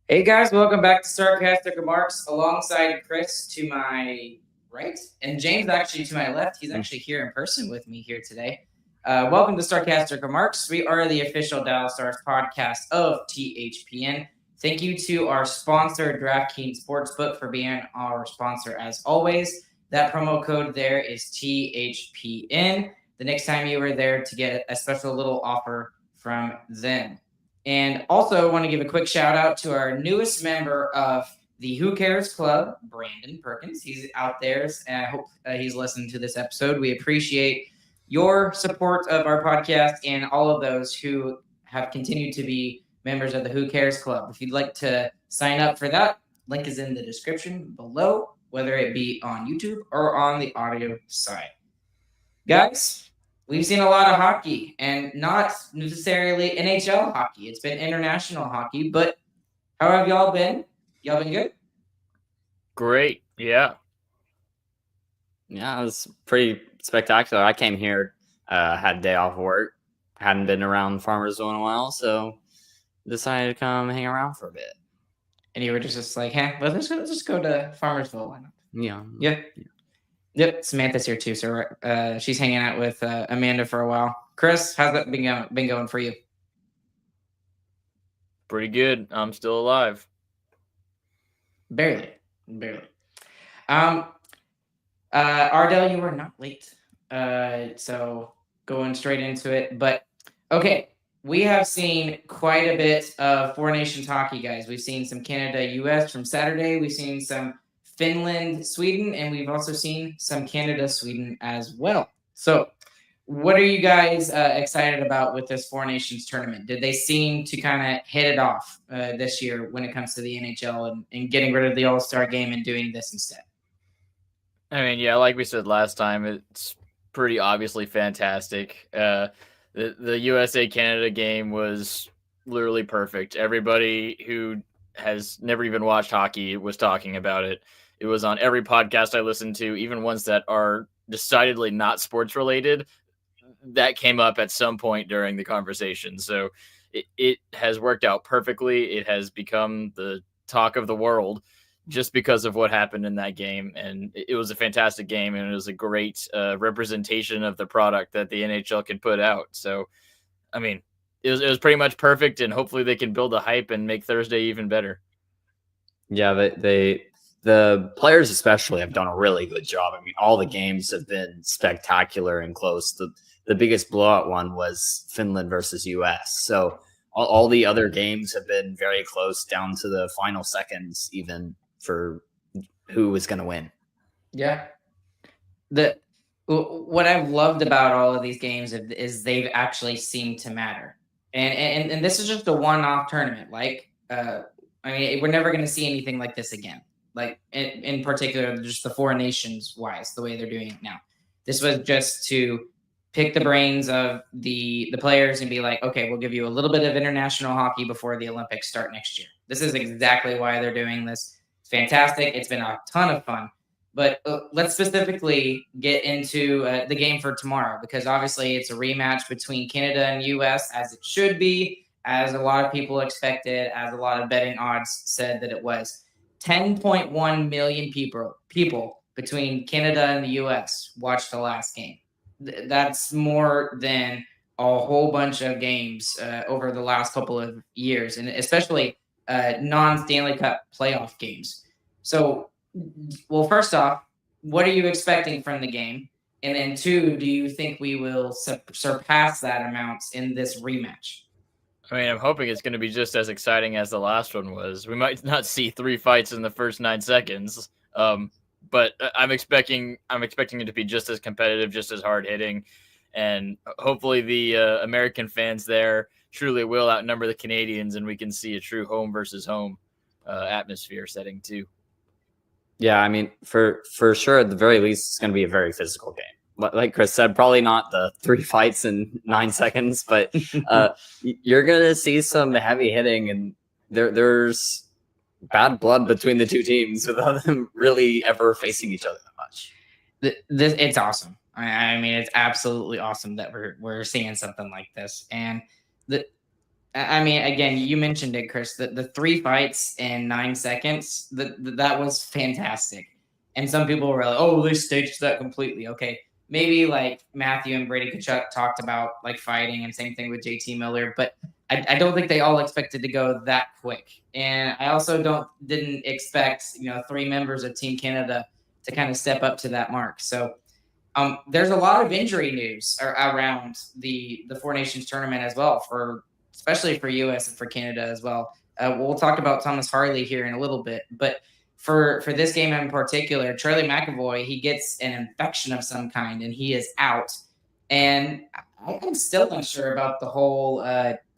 Hey guys, welcome back to Sarcastic Remarks alongside Chris to my right and James actually to my left. He's actually here in person with me here today. Welcome to Sarcastic Remarks. We are the official Dallas Stars podcast of THPN. Thank you to our sponsor, DraftKings Sportsbook, for being our sponsor as always. That promo code there is THPN. The next time you are there to get a special little offer from them. And also want to give a quick shout out to our newest member of the Who Cares Club, Brandon Perkins. He's out there, and I hope he's listening to this episode. We appreciate your support of our podcast and all of those who have continued to be members of the Who Cares Club. If you'd like to sign up for that, link is in the description below, whether it be on YouTube or on the audio side. Guys, we've seen a lot of hockey, and not necessarily NHL hockey. It's been international hockey, but how have y'all been? Y'all been good? Great. Yeah. Yeah, it was pretty spectacular. I came here, had a day off work, hadn't been around Farmersville in a while, so decided to come hang around for a bit. And you were just like, hey, let's just go to Farmersville. Why not? Yeah. Yep. Samantha's here too, so she's hanging out with Amanda for a while. Chris, how's that been going for you? Pretty good. I'm still alive. Barely. Ardell, you were not late. So going straight into it. But okay, we have seen quite a bit of Four Nations hockey, guys. We've seen some Canada, US from Saturday. We've seen some Finland, Sweden, and we've also seen some Canada, Sweden as well. So what are you guys excited about with this Four Nations tournament? Did they seem to kind of hit it off this year when it comes to the NHL and getting rid of the All-Star Game and doing this instead? I mean, yeah, like we said last time, it's pretty obviously fantastic. The USA Canada game was literally perfect. Everybody who has never even watched hockey was talking about it. It was on every podcast I listened to, even ones that are decidedly not sports related. That came up at some point during the conversation. So it has worked out perfectly. It has become the talk of the world just because of what happened in that game. And it was a fantastic game, and it was a great representation of the product that the NHL can put out. So, I mean, it was pretty much perfect, and hopefully they can build a hype and make Thursday even better. Yeah, the players especially have done a really good job. I mean, all the games have been spectacular and close. The biggest blowout one was Finland versus US. So all the other games have been very close down to the final seconds, even for who was going to win. Yeah. What I've loved about all of these games is they've actually seemed to matter. And this is just a one-off tournament. Like, I mean, we're never going to see anything like this again. Like in particular, just the Four Nations wise, the way they're doing it now. This was just to pick the brains of the players and be like, okay, we'll give you a little bit of international hockey before the Olympics start next year. This is exactly why they're doing this. It's fantastic. It's been a ton of fun. But let's specifically get into the game for tomorrow, because obviously it's a rematch between Canada and US, as it should be, as a lot of people expected, as a lot of betting odds said that it was. 10.1 million people between Canada and the US watched the last game. That's more than a whole bunch of games over the last couple of years, and especially non-Stanley Cup playoff games. So, well, first off, what are you expecting from the game? And then two, do you think we will surpass that amount in this rematch? I mean, I'm hoping it's going to be just as exciting as the last one was. We might not see 3 fights in the first 9 seconds, but I'm expecting it to be just as competitive, just as hard hitting, and hopefully the American fans there truly will outnumber the Canadians, and we can see a true home versus home atmosphere setting too. Yeah, I mean, for sure, at the very least, it's going to be a very physical game. Like Chris said, probably not the 3 fights in 9 seconds, but you're going to see some heavy hitting, and there's bad blood between the two teams without them really ever facing each other that much. It's awesome. I mean, it's absolutely awesome that we're seeing something like this. And I mean, again, you mentioned it, Chris. The 3 fights in 9 seconds. That was fantastic. And some people were like, "Oh, they staged that completely." Okay, maybe like Matthew and Brady Tkachuk talked about like fighting, and same thing with JT Miller. But I don't think they all expected to go that quick. And I also didn't expect 3 members of Team Canada to kind of step up to that mark. So there's a lot of injury news around the Four Nations tournament as well, especially for US and for Canada as well. We'll talk about Thomas Harley here in a little bit, but for this game in particular, Charlie McAvoy, he gets an infection of some kind and he is out. And I'm still not sure about the whole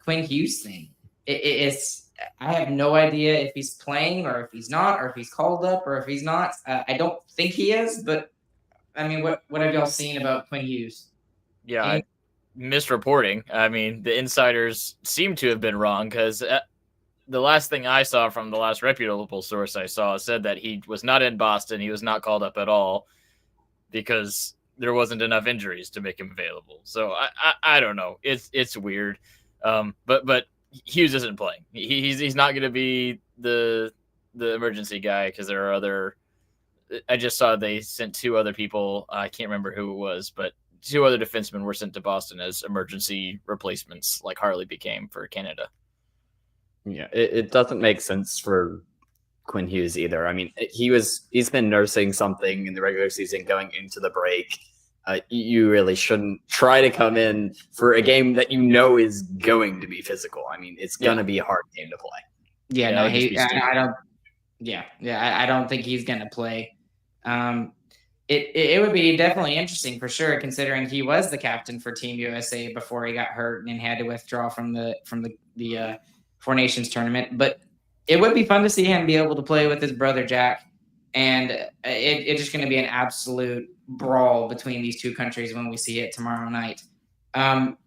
Quinn Hughes thing. I have no idea if he's playing or if he's not, or if he's called up or if he's not. I don't think he is, but I mean, what have y'all seen about Quinn Hughes? Yeah, misreporting. I mean, the insiders seem to have been wrong because the last thing I saw from the last reputable source I saw said that he was not in Boston. He was not called up at all because there wasn't enough injuries to make him available. So I don't know. It's weird. But Hughes isn't playing. He's not going to be the emergency guy because there are other. I just saw they sent 2 other people. I can't remember who it was, but 2 other defensemen were sent to Boston as emergency replacements, like Harley became for Canada. Yeah, it doesn't make sense for Quinn Hughes either. I mean, he's been nursing something in the regular season going into the break. You really shouldn't try to come in for a game that is going to be physical. I mean, it's going to be a hard game to play. Yeah, no, I don't. Yeah, I don't think he's going to play. It would be definitely interesting for sure, considering he was the captain for Team USA before he got hurt and had to withdraw from the Four Nations tournament. But it would be fun to see him be able to play with his brother Jack, and it's just going to be an absolute brawl between these 2 countries when we see it tomorrow night.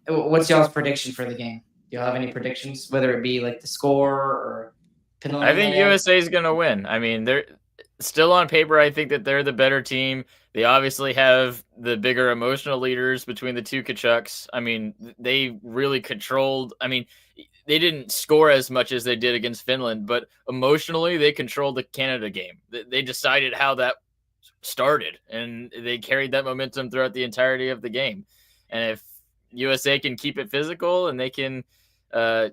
What's y'all's prediction for the game? Do y'all have any predictions, whether it be like the score or penalty? I think USA is going to win. I mean, they're still on paper. I think that they're the better team. They obviously have the bigger emotional leaders between the 2 Tkachuks. I mean, they really controlled. I mean, they didn't score as much as they did against Finland, but emotionally they controlled the Canada game. They decided how that started, and they carried that momentum throughout the entirety of the game. And if USA can keep it physical and they can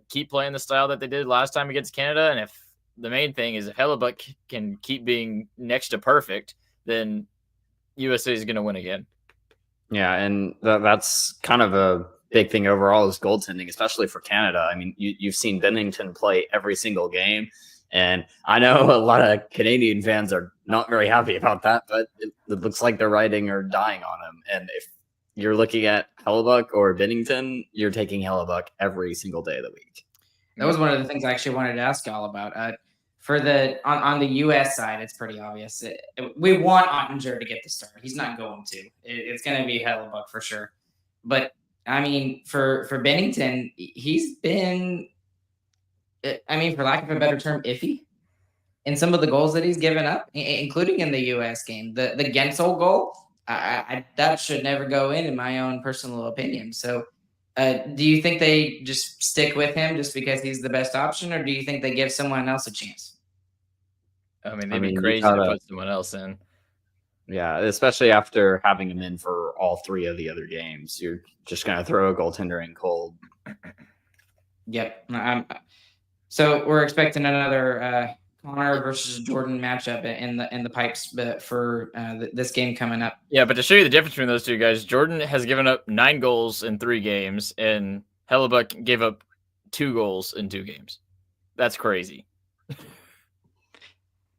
keep playing the style that they did last time against Canada, and if the main thing is if Hellebuck can keep being next to perfect, then USA is going to win again. Yeah, and that's kind of a big thing overall is goaltending, especially for Canada. I mean, you've seen Bennington play every single game, and I know a lot of Canadian fans are not very happy about that, but it looks like they're riding or dying on him. And if you're looking at Hellebuck or Bennington, you're taking Hellebuck every single day of the week. That was one of the things I actually wanted to ask y'all about. On the U.S. side, it's pretty obvious. We want Ottinger to get the start. He's not going to. It's going to be Hellebuck for sure. But I mean, for Bennington, he's been, I mean, for lack of a better term, iffy in some of the goals that he's given up, including in the U.S. game. The Gensel goal, that should never go in my own personal opinion. So, do you think they just stick with him just because he's the best option, or do you think they give someone else a chance? I mean, they'd be crazy to put someone else in. Yeah, especially after having him in for all 3 of the other games. You're just going to throw a goaltender in cold. Yep. So we're expecting another Connor versus Jordan matchup in the pipes for this game coming up. Yeah, but to show you the difference between those 2 guys, Jordan has given up 9 goals in 3 games, and Hellebuck gave up 2 goals in 2 games. That's crazy.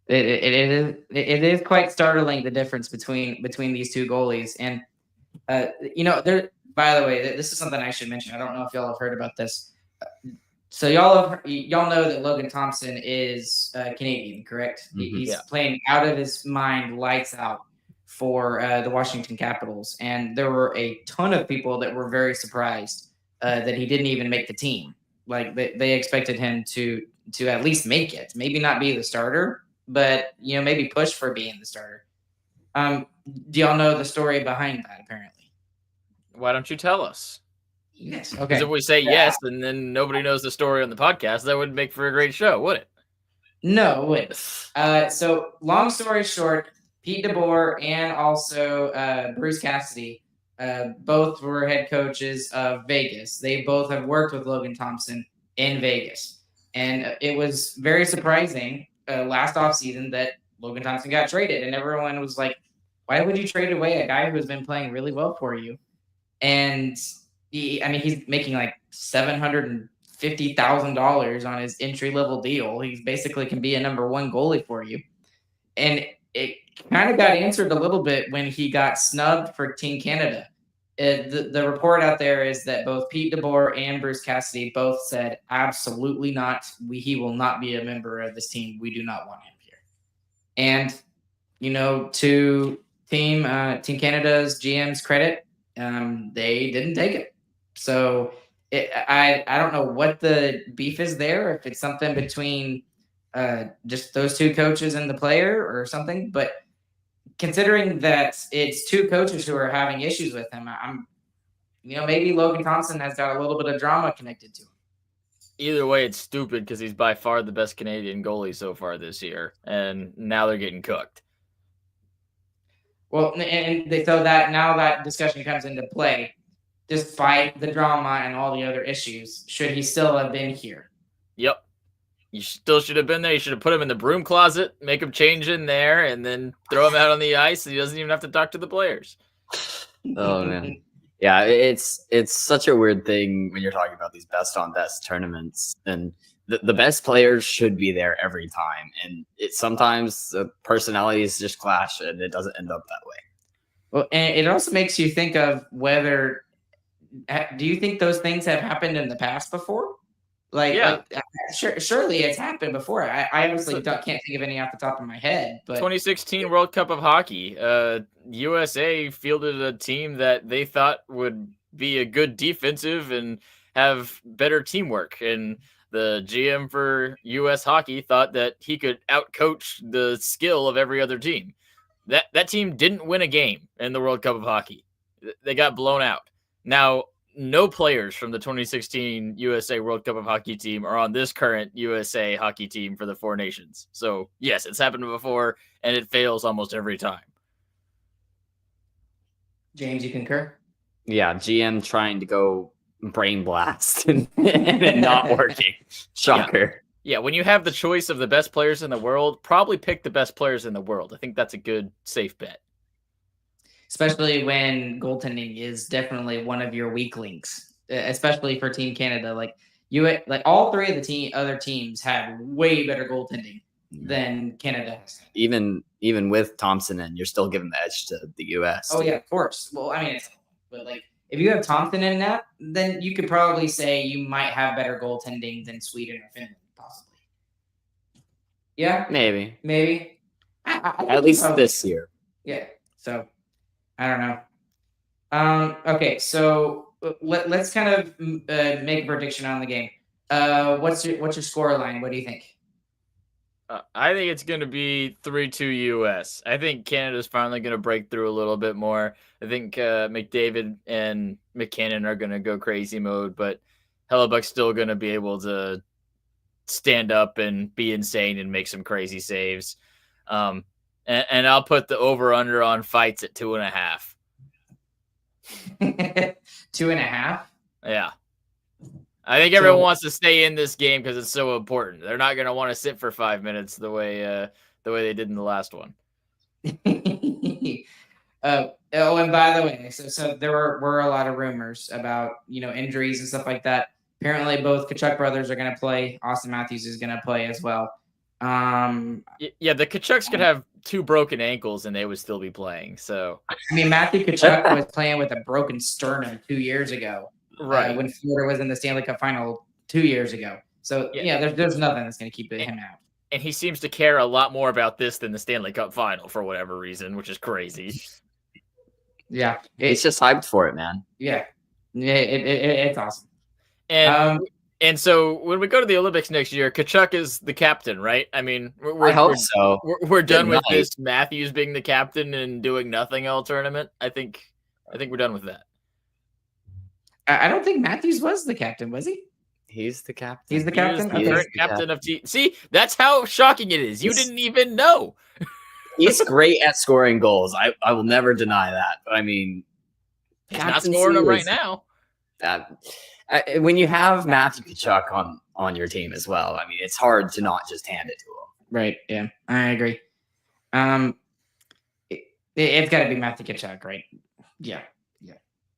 It is quite startling, the difference between these 2 goalies. And there. By the way, this is something I should mention. I don't know if y'all have heard about this. So y'all know that Logan Thompson is Canadian, correct? Mm-hmm. He's playing out of his mind, lights out for the Washington Capitals, and there were a ton of people that were very surprised that he didn't even make the team. Like they expected him to at least make it, maybe not be the starter, but maybe push for being the starter. Do y'all know the story behind that? Apparently, why don't you tell us? Yes. Because Okay. if we say yes, and then nobody knows the story on the podcast, that would make for a great show, wouldn't it? No, wait. So long story short, Pete DeBoer and also Bruce Cassidy, both were head coaches of Vegas. They both have worked with Logan Thompson in Vegas, and it was very surprising last offseason that Logan Thompson got traded, and everyone was like, "Why would you trade away a guy who has been playing really well for you?" And he's making like $750,000 on his entry level deal. He basically can be a number one goalie for you. And it kind of got answered a little bit when he got snubbed for Team Canada. The report out there is that both Pete DeBoer and Bruce Cassidy both said, absolutely not. He will not be a member of this team. We do not want him here. And, to Team Canada's GM's credit, they didn't take it. So I don't know what the beef is there, if it's something between just those two coaches and the player or something. But considering that it's two coaches who are having issues with him, maybe Logan Thompson has got a little bit of drama connected to him. Either way, it's stupid because he's by far the best Canadian goalie so far this year, and now they're getting cooked. Well, so that now that discussion comes into play. Despite the drama and all the other issues, should he still have been here? Yep. You still should have been there. You should have put him in the broom closet, make him change in there, and then throw him out on the ice, and he doesn't even have to talk to the players. Oh, man. Yeah, it's such a weird thing when you're talking about these best-on-best tournaments. And the best players should be there every time. And sometimes the personalities just clash, and it doesn't end up that way. Well, and it also makes you think of whether... do you think those things have happened in the past before? Surely it's happened before. I honestly can't think of any off the top of my head. But 2016 World Cup of Hockey, USA fielded a team that they thought would be a good defensive and have better teamwork. And the GM for US Hockey thought that he could outcoach the skill of every other team. That team didn't win a game in the World Cup of Hockey. They got blown out. Now, no players from the 2016 USA World Cup of Hockey team are on this current USA hockey team for the Four Nations. So, yes, it's happened before, and it fails almost every time. James, you concur? Yeah, GM trying to go brain blast and not working. Shocker. Yeah, when you have the choice of the best players in the world, probably pick the best players in the world. I think that's a good, safe bet. Especially when goaltending is definitely one of your weak links, especially for Team Canada. Like all three of the other teams had way better goaltending than Canada has. Even with Thompson in, you're still giving the edge to the US. Oh yeah, of course. Well, but if you have Thompson in that, then you could probably say you might have better goaltending than Sweden or Finland, possibly. Yeah, maybe. At least this year. Yeah. So. I don't know. Okay, so let's kind of make a prediction on the game. What's your score line? What do you think? I think it's going to be 3-2 US. I think Canada's finally going to break through a little bit more. I think McDavid and McKinnon are going to go crazy mode, but Hellebuck's still going to be able to stand up and be insane and make some crazy saves. And I'll put the over-under on fights at 2.5. 2.5? Yeah. I think everyone wants to stay in this game because it's so important. They're not going to want to sit for 5 minutes the way they did in the last one. And by the way, so there were a lot of rumors about injuries and stuff like that. Apparently, both Tkachuk brothers are going to play. Austin Matthews is going to play as well. Yeah, the Tkachuks could have 2 broken ankles and they would still be playing. So Matthew Tkachuk was playing with a broken sternum 2 years ago, right? When Florida was in the Stanley Cup final 2 years ago. So there's nothing that's going to keep him out. And he seems to care a lot more about this than the Stanley Cup final for whatever reason, which is crazy. Yeah, he's just hyped for it, man. Yeah, it's awesome. And so when we go to the Olympics next year, Tkachuk is the captain, right? I mean, I hope so. We're done with this Matthews being the captain and doing nothing all tournament. I think we're done with that. I don't think Matthews was the captain, was he? He's the captain. He's the He is captain. the current captain of team. See, that's how shocking it is. You didn't even know. He's great at scoring goals. I will never deny that. But I mean, he's not scoring them right now. When you have Matthew Tkachuk on your team as well, I mean, it's hard to not just hand it to him. Right. Yeah, I agree. It's got to be Matthew Tkachuk, right? Yeah.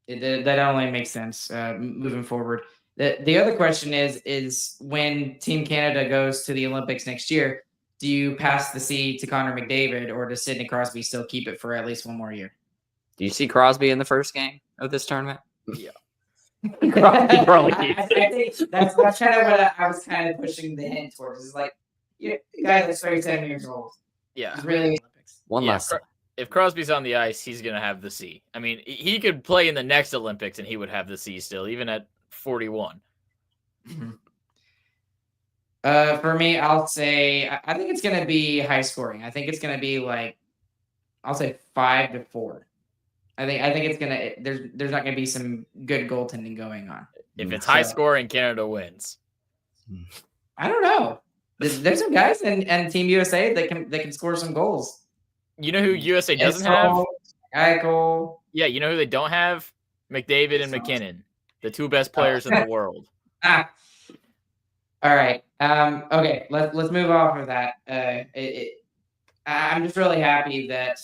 That only makes sense moving forward. The other question is when Team Canada goes to the Olympics next year, do you pass the C to Connor McDavid, or does Sidney Crosby still keep it for at least one more year? Do you see Crosby in the first game of this tournament? Yeah. Crosby probably I think that's kind of what I was kind of pushing the hint towards. Is like, the guy that's 37 years old. Yeah. He's really Olympics. One last time. If Crosby's on the ice, he's going to have the C. I mean, he could play in the next Olympics and he would have the C still, even at 41. Mm-hmm. For me, I'll say I think it's going to be high scoring. I think it's going to be like, I'll say 5-4. I think it's gonna. There's not going to be some good goaltending going on. If it's high scoring, Canada wins. I don't know. There's some guys in Team USA that can score some goals. You know who USA doesn't have? Eichel. Yeah, you know who they don't have? McDavid and McKinnon, the two best players in the world. All right. Okay. Let's move off of that. I'm just really happy that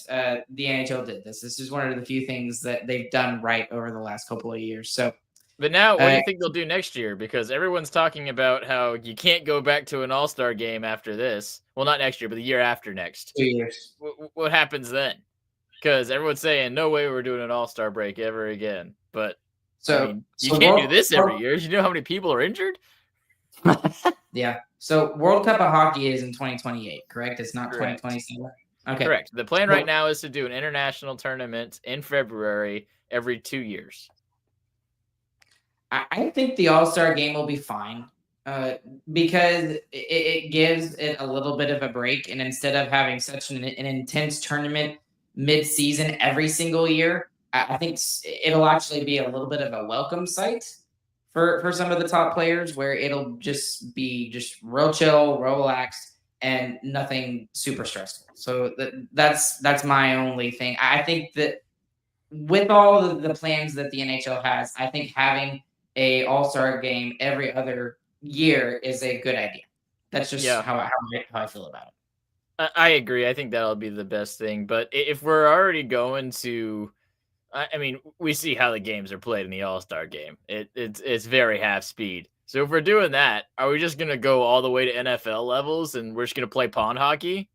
the NHL did this. This is one of the few things that they've done right over the last couple of years. So. But now, what do you think they'll do next year? Because everyone's talking about how you can't go back to an All-Star game after this. Well, not next year, but the year after next. 2 years. What happens then? Because everyone's saying, no way we're doing an All-Star break ever again. But so I mean, you can't do this every year. You know how many people are injured? Yeah. So World Cup of Hockey is in 2028, correct? It's not 2027. Okay. Correct. The plan right now is to do an international tournament in February every 2 years. I think the All-Star game will be fine because it gives it a little bit of a break. And instead of having such an intense tournament mid-season every single year, I think it'll actually be a little bit of a welcome sight for some of the top players, where it'll just be real chill, real relaxed, and nothing super stressful. So that's my only thing. I think that with all the plans that the NHL has, I think having a All-Star game every other year is a good idea. That's just how I feel about it. I agree. I think that'll be the best thing. But if we're already going to, I mean, we see how the games are played in the All-Star game. It's very half speed. So if we're doing that, are we just going to go all the way to NFL levels and we're just going to play pond hockey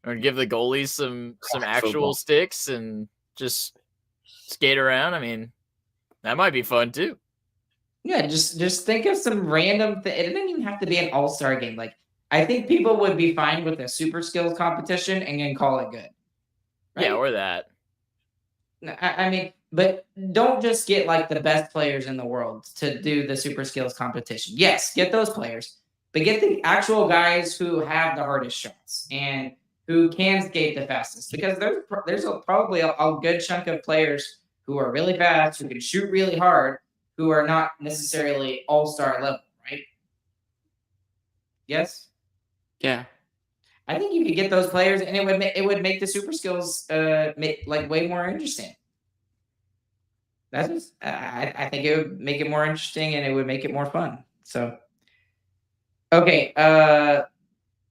or give the goalies some actual sticks and just skate around? I mean, that might be fun too. Yeah, just think of some random thing. It doesn't even have to be an All-Star game. Like, I think people would be fine with a super skills competition and then call it good. Right? Yeah, or that. I mean, but don't just get like the best players in the world to do the super skills competition. Yes, get those players, but get the actual guys who have the hardest shots and who can skate the fastest. Because there's probably a good chunk of players who are really fast, who can shoot really hard, who are not necessarily all-star level, right? Yes? Yeah. I think you could get those players, and it would make the super skills way more interesting. That's just, I think it would make it more interesting, and it would make it more fun. So, okay,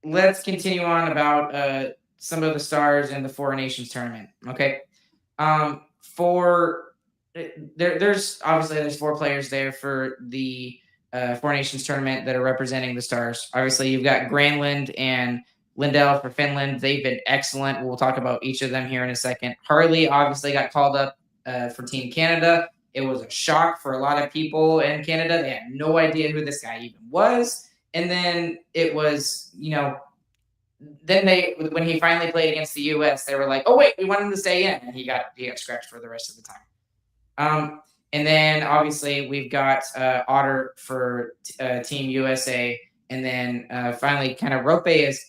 let's continue on about some of the stars in the Four Nations tournament. Okay, there's obviously four players there for the Four Nations tournament that are representing the stars. Obviously, you've got Granlund and Lindell for Finland. They've been excellent. We'll talk about each of them here in a second. Harley obviously got called up for Team Canada. It was a shock for a lot of people in Canada. They had no idea who this guy even was. And then it was, then when he finally played against the U.S., they were like, oh, wait, we want him to stay in. And he got scratched for the rest of the time. And then obviously we've got Otter for Team USA. And then finally kind of Rope is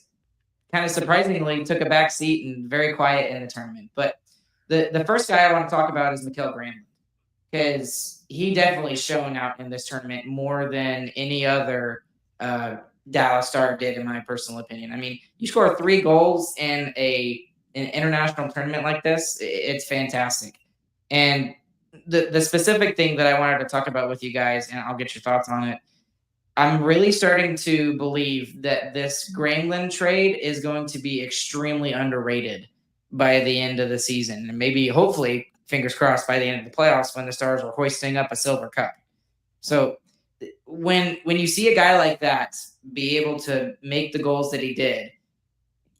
kind of surprisingly took a back seat and very quiet in the tournament. But the first guy I want to talk about is Mikael Granlund, because he definitely shown out in this tournament more than any other Dallas Star did, in my personal opinion. I mean, you score 3 goals in an international tournament like this, it's fantastic. And the specific thing that I wanted to talk about with you guys, and I'll get your thoughts on it. I'm really starting to believe that this Granlund trade is going to be extremely underrated by the end of the season, and maybe, hopefully, fingers crossed, by the end of the playoffs when the Stars are hoisting up a silver cup. So when you see a guy like that be able to make the goals that he did,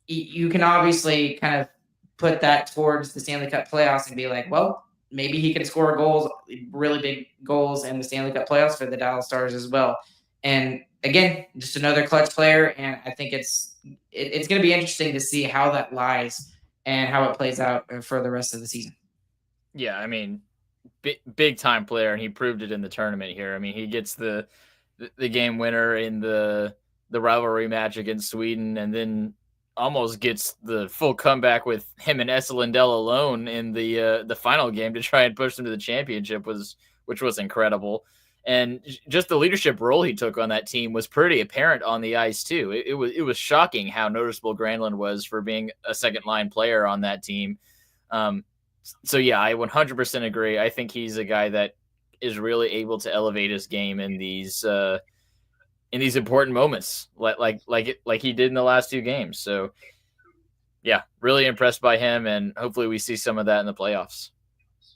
you can obviously kind of put that towards the Stanley Cup playoffs and be like, well, maybe he can score goals, really big goals in the Stanley Cup playoffs for the Dallas Stars as well. And again, just another clutch player, and I think it's going to be interesting to see how that lies and how it plays out for the rest of the season. Yeah, I mean, big time player, and he proved it in the tournament here. I mean, he gets the game winner in the rivalry match against Sweden, and then almost gets the full comeback with him and Esa Lindell alone in the final game to try and push them to the championship, which was incredible. And just the leadership role he took on that team was pretty apparent on the ice too. It was shocking how noticeable Granlund was for being a second line player on that team. So yeah, I 100% agree. I think he's a guy that is really able to elevate his game in these important moments, like he did in the last 2 games. So yeah, really impressed by him, and hopefully we see some of that in the playoffs.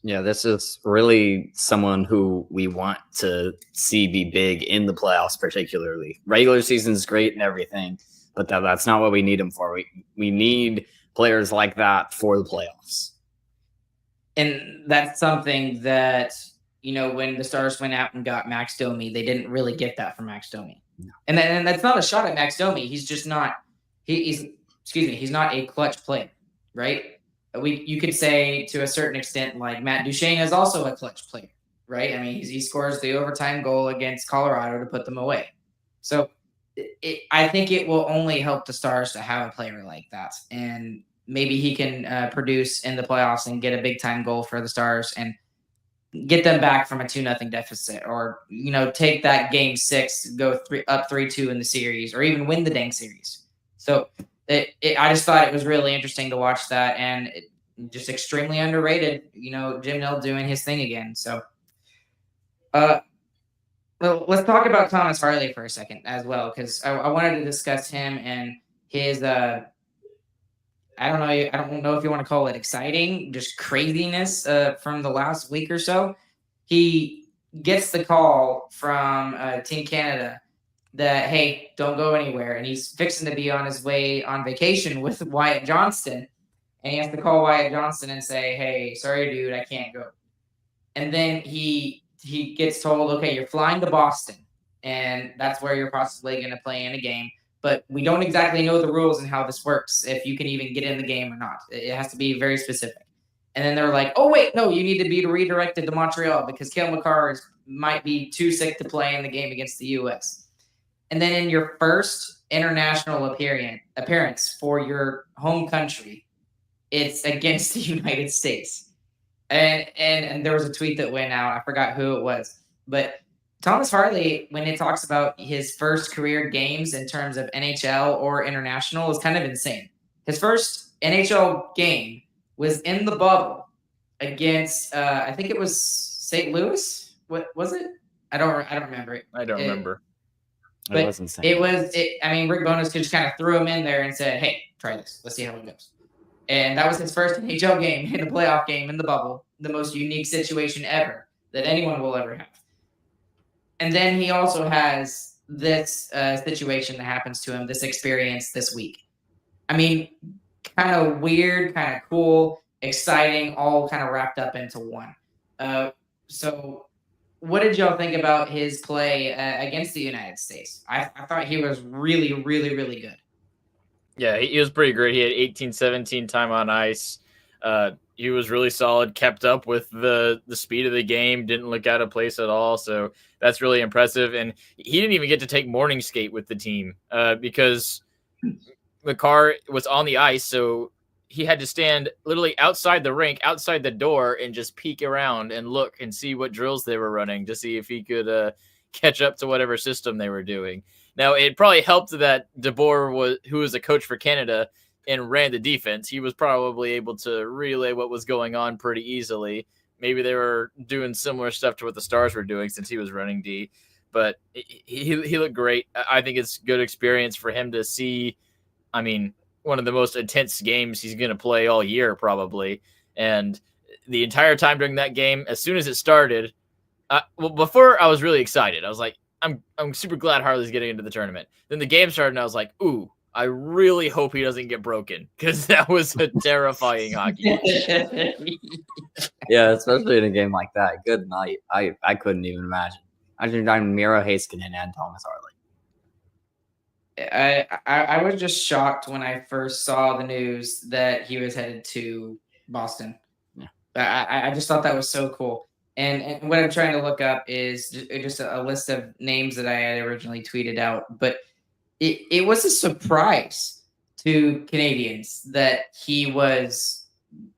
Yeah, this is really someone who we want to see be big in the playoffs, particularly. Regular season is great and everything, but that's not what we need him for. We need players like that for the playoffs. And that's something that, when the Stars went out and got Max Domi, they didn't really get that from Max Domi. No. And that's not a shot at Max Domi. He's just not he's not a clutch player, right? You could say to a certain extent, like Matt Duchene is also a clutch player, right? I mean, he scores the overtime goal against Colorado to put them away. So I think it will only help the Stars to have a player like that. And maybe he can produce in the playoffs and get a big time goal for the Stars and get them back from a 2-0 deficit, or, take that game 6, go up 3-2 in the series, or even win the dang series. So I just thought it was really interesting to watch that, and just extremely underrated. Jim Nill doing his thing again. So, well, let's talk about Thomas Harley for a second as well, because I wanted to discuss him and his. I don't know if you want to call it exciting, just craziness from the last week or so. He gets the call from Team Canada that, hey, don't go anywhere. And he's fixing to be on his way on vacation with Wyatt Johnston. And he has to call Wyatt Johnston and say, hey, sorry, dude, I can't go. And then he gets told, okay, you're flying to Boston, and that's where you're possibly going to play in a game. But we don't exactly know the rules and how this works, if you can even get in the game or not. It has to be very specific. And then they're like, oh, wait, no, you need to be redirected to Montreal because Cale Makar might be too sick to play in the game against the U.S. And then in your first international appearance for your home country, it's against the United States. And there was a tweet that went out. I forgot who it was. But Thomas Harley, when it talks about his first career games in terms of NHL or international, is kind of insane. His first NHL game was in the bubble against, I think it was St. Louis. What was it? I don't remember it. I don't remember. But it was insane. I mean, Rick Bowness just kind of threw him in there and said, hey, try this. Let's see how it goes. And that was his first NHL game, in a playoff game in the bubble, the most unique situation ever that anyone will ever have. And then he also has this situation that happens to him, this experience this week. I mean, kind of weird, kind of cool, exciting, all kind of wrapped up into one. So what did y'all think about his play against the United States? I thought he was really, really, really good. Yeah, he was pretty great. He had 18-17 time on ice. He was really solid, kept up with the speed of the game, didn't look out of place at all. So that's really impressive. And he didn't even get to take morning skate with the team because Makar was on the ice. So he had to stand literally outside the rink, outside the door, and just peek around and look and see what drills they were running to see if he could catch up to whatever system they were doing. Now, it probably helped that DeBoer, who was a coach for Canada and ran the defense, he was probably able to relay what was going on pretty easily. Maybe they were doing similar stuff to what the Stars were doing since he was running D. But he looked great. I think it's good experience for him to see, I mean, one of the most intense games he's going to play all year, probably. And the entire time during that game, as soon as it started, before I was really excited. I was like, I'm super glad Harley's getting into the tournament. Then the game started, and I was like, ooh, I really hope he doesn't get broken, because that was a terrifying hockey game. Yeah, especially in a game like that. Good night. I couldn't even imagine. I did Miro Heiskanen and Thomas Harley. I was just shocked when I first saw the news that he was headed to Boston. Yeah. I just thought that was so cool. And what I'm trying to look up is just a list of names that I had originally tweeted out. But it was a surprise to Canadians that he was,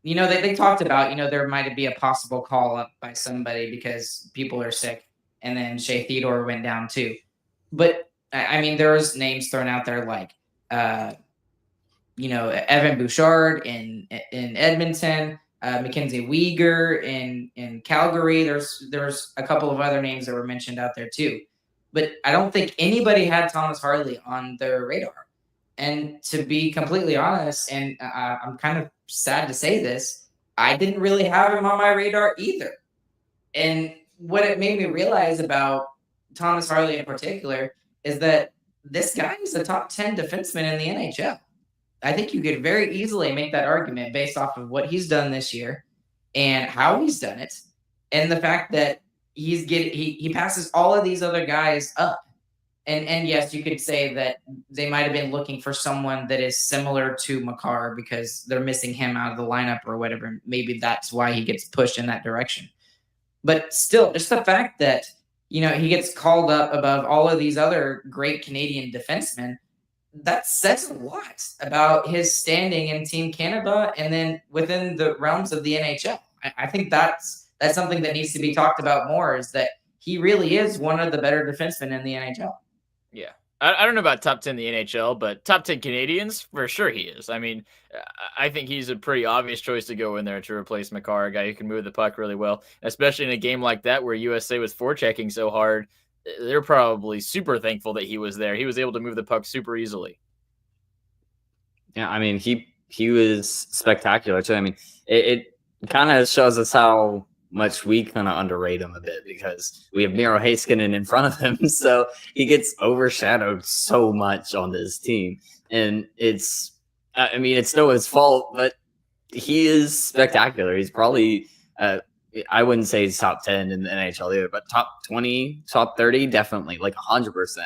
they talked about, there might be a possible call up by somebody because people are sick. And then Shea Theodore went down too. But I mean, there was names thrown out there like, Evan Bouchard in Edmonton, Mackenzie Weegar in Calgary. There's a couple of other names that were mentioned out there too. But I don't think anybody had Thomas Harley on their radar. And to be completely honest, and I'm kind of sad to say this, I didn't really have him on my radar either. And what it made me realize about Thomas Harley in particular is that this guy is a top 10 defenseman in the NHL. I think you could very easily make that argument based off of what he's done this year and how he's done it, and the fact that he passes all of these other guys up. And yes, you could say that they might have been looking for someone that is similar to Makar because they're missing him out of the lineup or whatever. Maybe that's why he gets pushed in that direction. But still, just the fact that, he gets called up above all of these other great Canadian defensemen, that says a lot about his standing in Team Canada and then within the realms of the NHL. I think that's something that needs to be talked about more, is that he really is one of the better defensemen in the NHL. Yeah. I don't know about top 10 in the NHL, but top 10 Canadians, for sure he is. I mean, I think he's a pretty obvious choice to go in there to replace Makar, a guy who can move the puck really well, especially in a game like that where USA was forechecking so hard. They're probably super thankful that he was there. He was able to move the puck super easily. Yeah, I mean, he was spectacular too. I mean, it kind of shows us how much we kind of underrate him a bit because we have Miro Heiskanen in front of him, so he gets overshadowed so much on this team, and it's no his fault, but he is spectacular. He's probably I wouldn't say he's top 10 in the NHL either, but top 20, top 30, definitely, like 100%.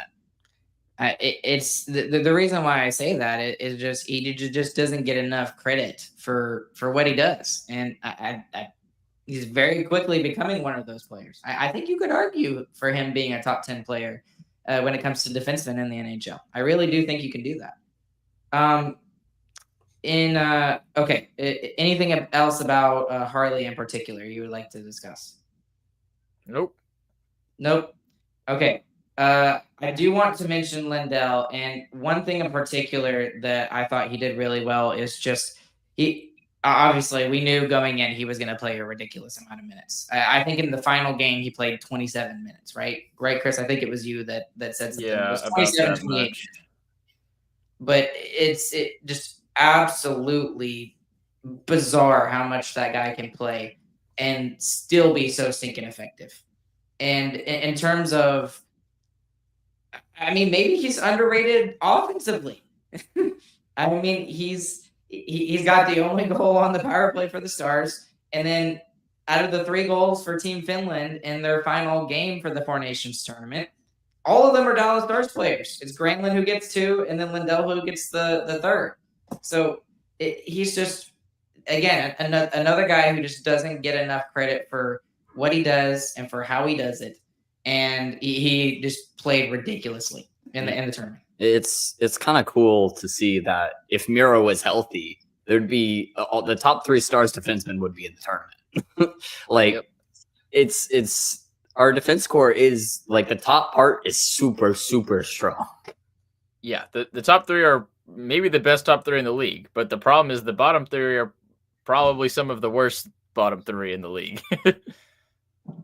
It's the reason why I say that is just he just doesn't get enough credit for what he does, and he's very quickly becoming one of those players. I think you could argue for him being a top 10 player when it comes to defensemen in the NHL. I really do think you can do that. Okay, anything else about Harley in particular you would like to discuss? Nope. Okay. I do want to mention Lindell, and one thing in particular that I thought he did really well is just obviously we knew going in he was going to play a ridiculous amount of minutes. I think in the final game he played 27 minutes, right, Chris? I think it was you that said something. Yeah, it was 27, 28. But it's just absolutely bizarre how much that guy can play and still be so stinking effective. And in terms of, I mean, maybe he's underrated offensively. I mean, he's got the only goal on the power play for the Stars, and then out of the 3 goals for Team Finland in their final game for the Four Nations tournament, all of them are Dallas Stars players. It's Granlund who gets 2, and then Lindell who gets the 3rd. So he's just, again, another guy who just doesn't get enough credit for what he does and for how he does it. And he just played ridiculously in the tournament. It's kind of cool to see that if Miro was healthy, there'd be all the top 3 stars defensemen would be in the tournament. Like Yep. it's our defense core is like the top part is super, super strong. Yeah, the top 3 are maybe the best top 3 in the league, but the problem is the bottom 3 are probably some of the worst bottom 3 in the league.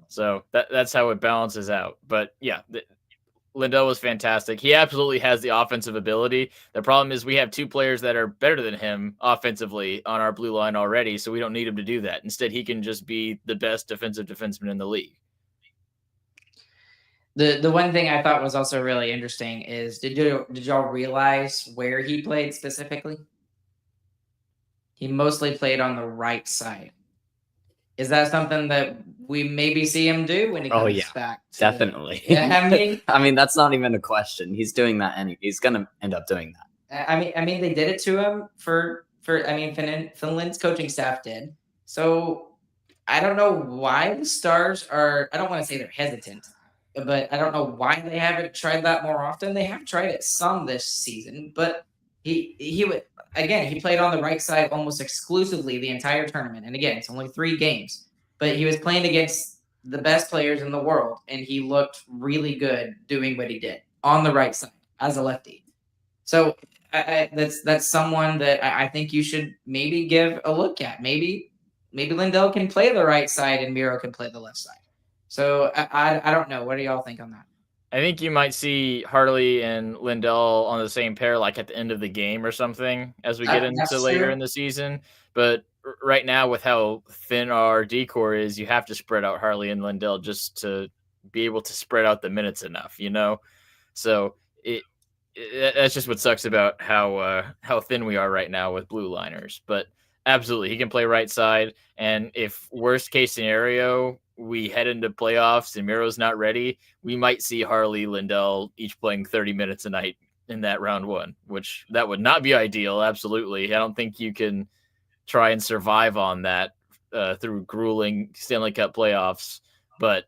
So that's how it balances out. But yeah, Lindell was fantastic. He absolutely has the offensive ability. The problem is we have 2 players that are better than him offensively on our blue line already, so we don't need him to do that. Instead, he can just be the best defensive defenseman in the league. The one thing I thought was also really interesting is did y'all realize where he played specifically? He mostly played on the right side. Is that something that we maybe see him do when he comes back? Definitely. I mean, that's not even a question. He's doing that, and he's gonna end up doing that. I mean, they did it to him for. I mean, Finland's coaching staff did. So I don't know why the Stars are. I don't want to say they're hesitant, but I don't know why they haven't tried that more often. They have tried it some this season, but he would again. He played on the right side almost exclusively the entire tournament, and again, it's only 3 games, but he was playing against the best players in the world, and he looked really good doing what he did on the right side as a lefty. So that's someone that I think you should maybe give a look at. Maybe Lindell can play the right side and Miro can play the left side. So I don't know. What do y'all think on that? I think you might see Harley and Lindell on the same pair, like at the end of the game or something, as we get into later in the season. But right now, with how thin our decor is, you have to spread out Harley and Lindell just to be able to spread out the minutes enough, you know? So that's just what sucks about how thin we are right now with blue liners. But absolutely, he can play right side. And if worst case scenario, we head into playoffs and Miro's not ready, we might see Harley, Lindell each playing 30 minutes a night in that round 1, which that would not be ideal. Absolutely. I don't think you can try and survive on that through grueling Stanley Cup playoffs, but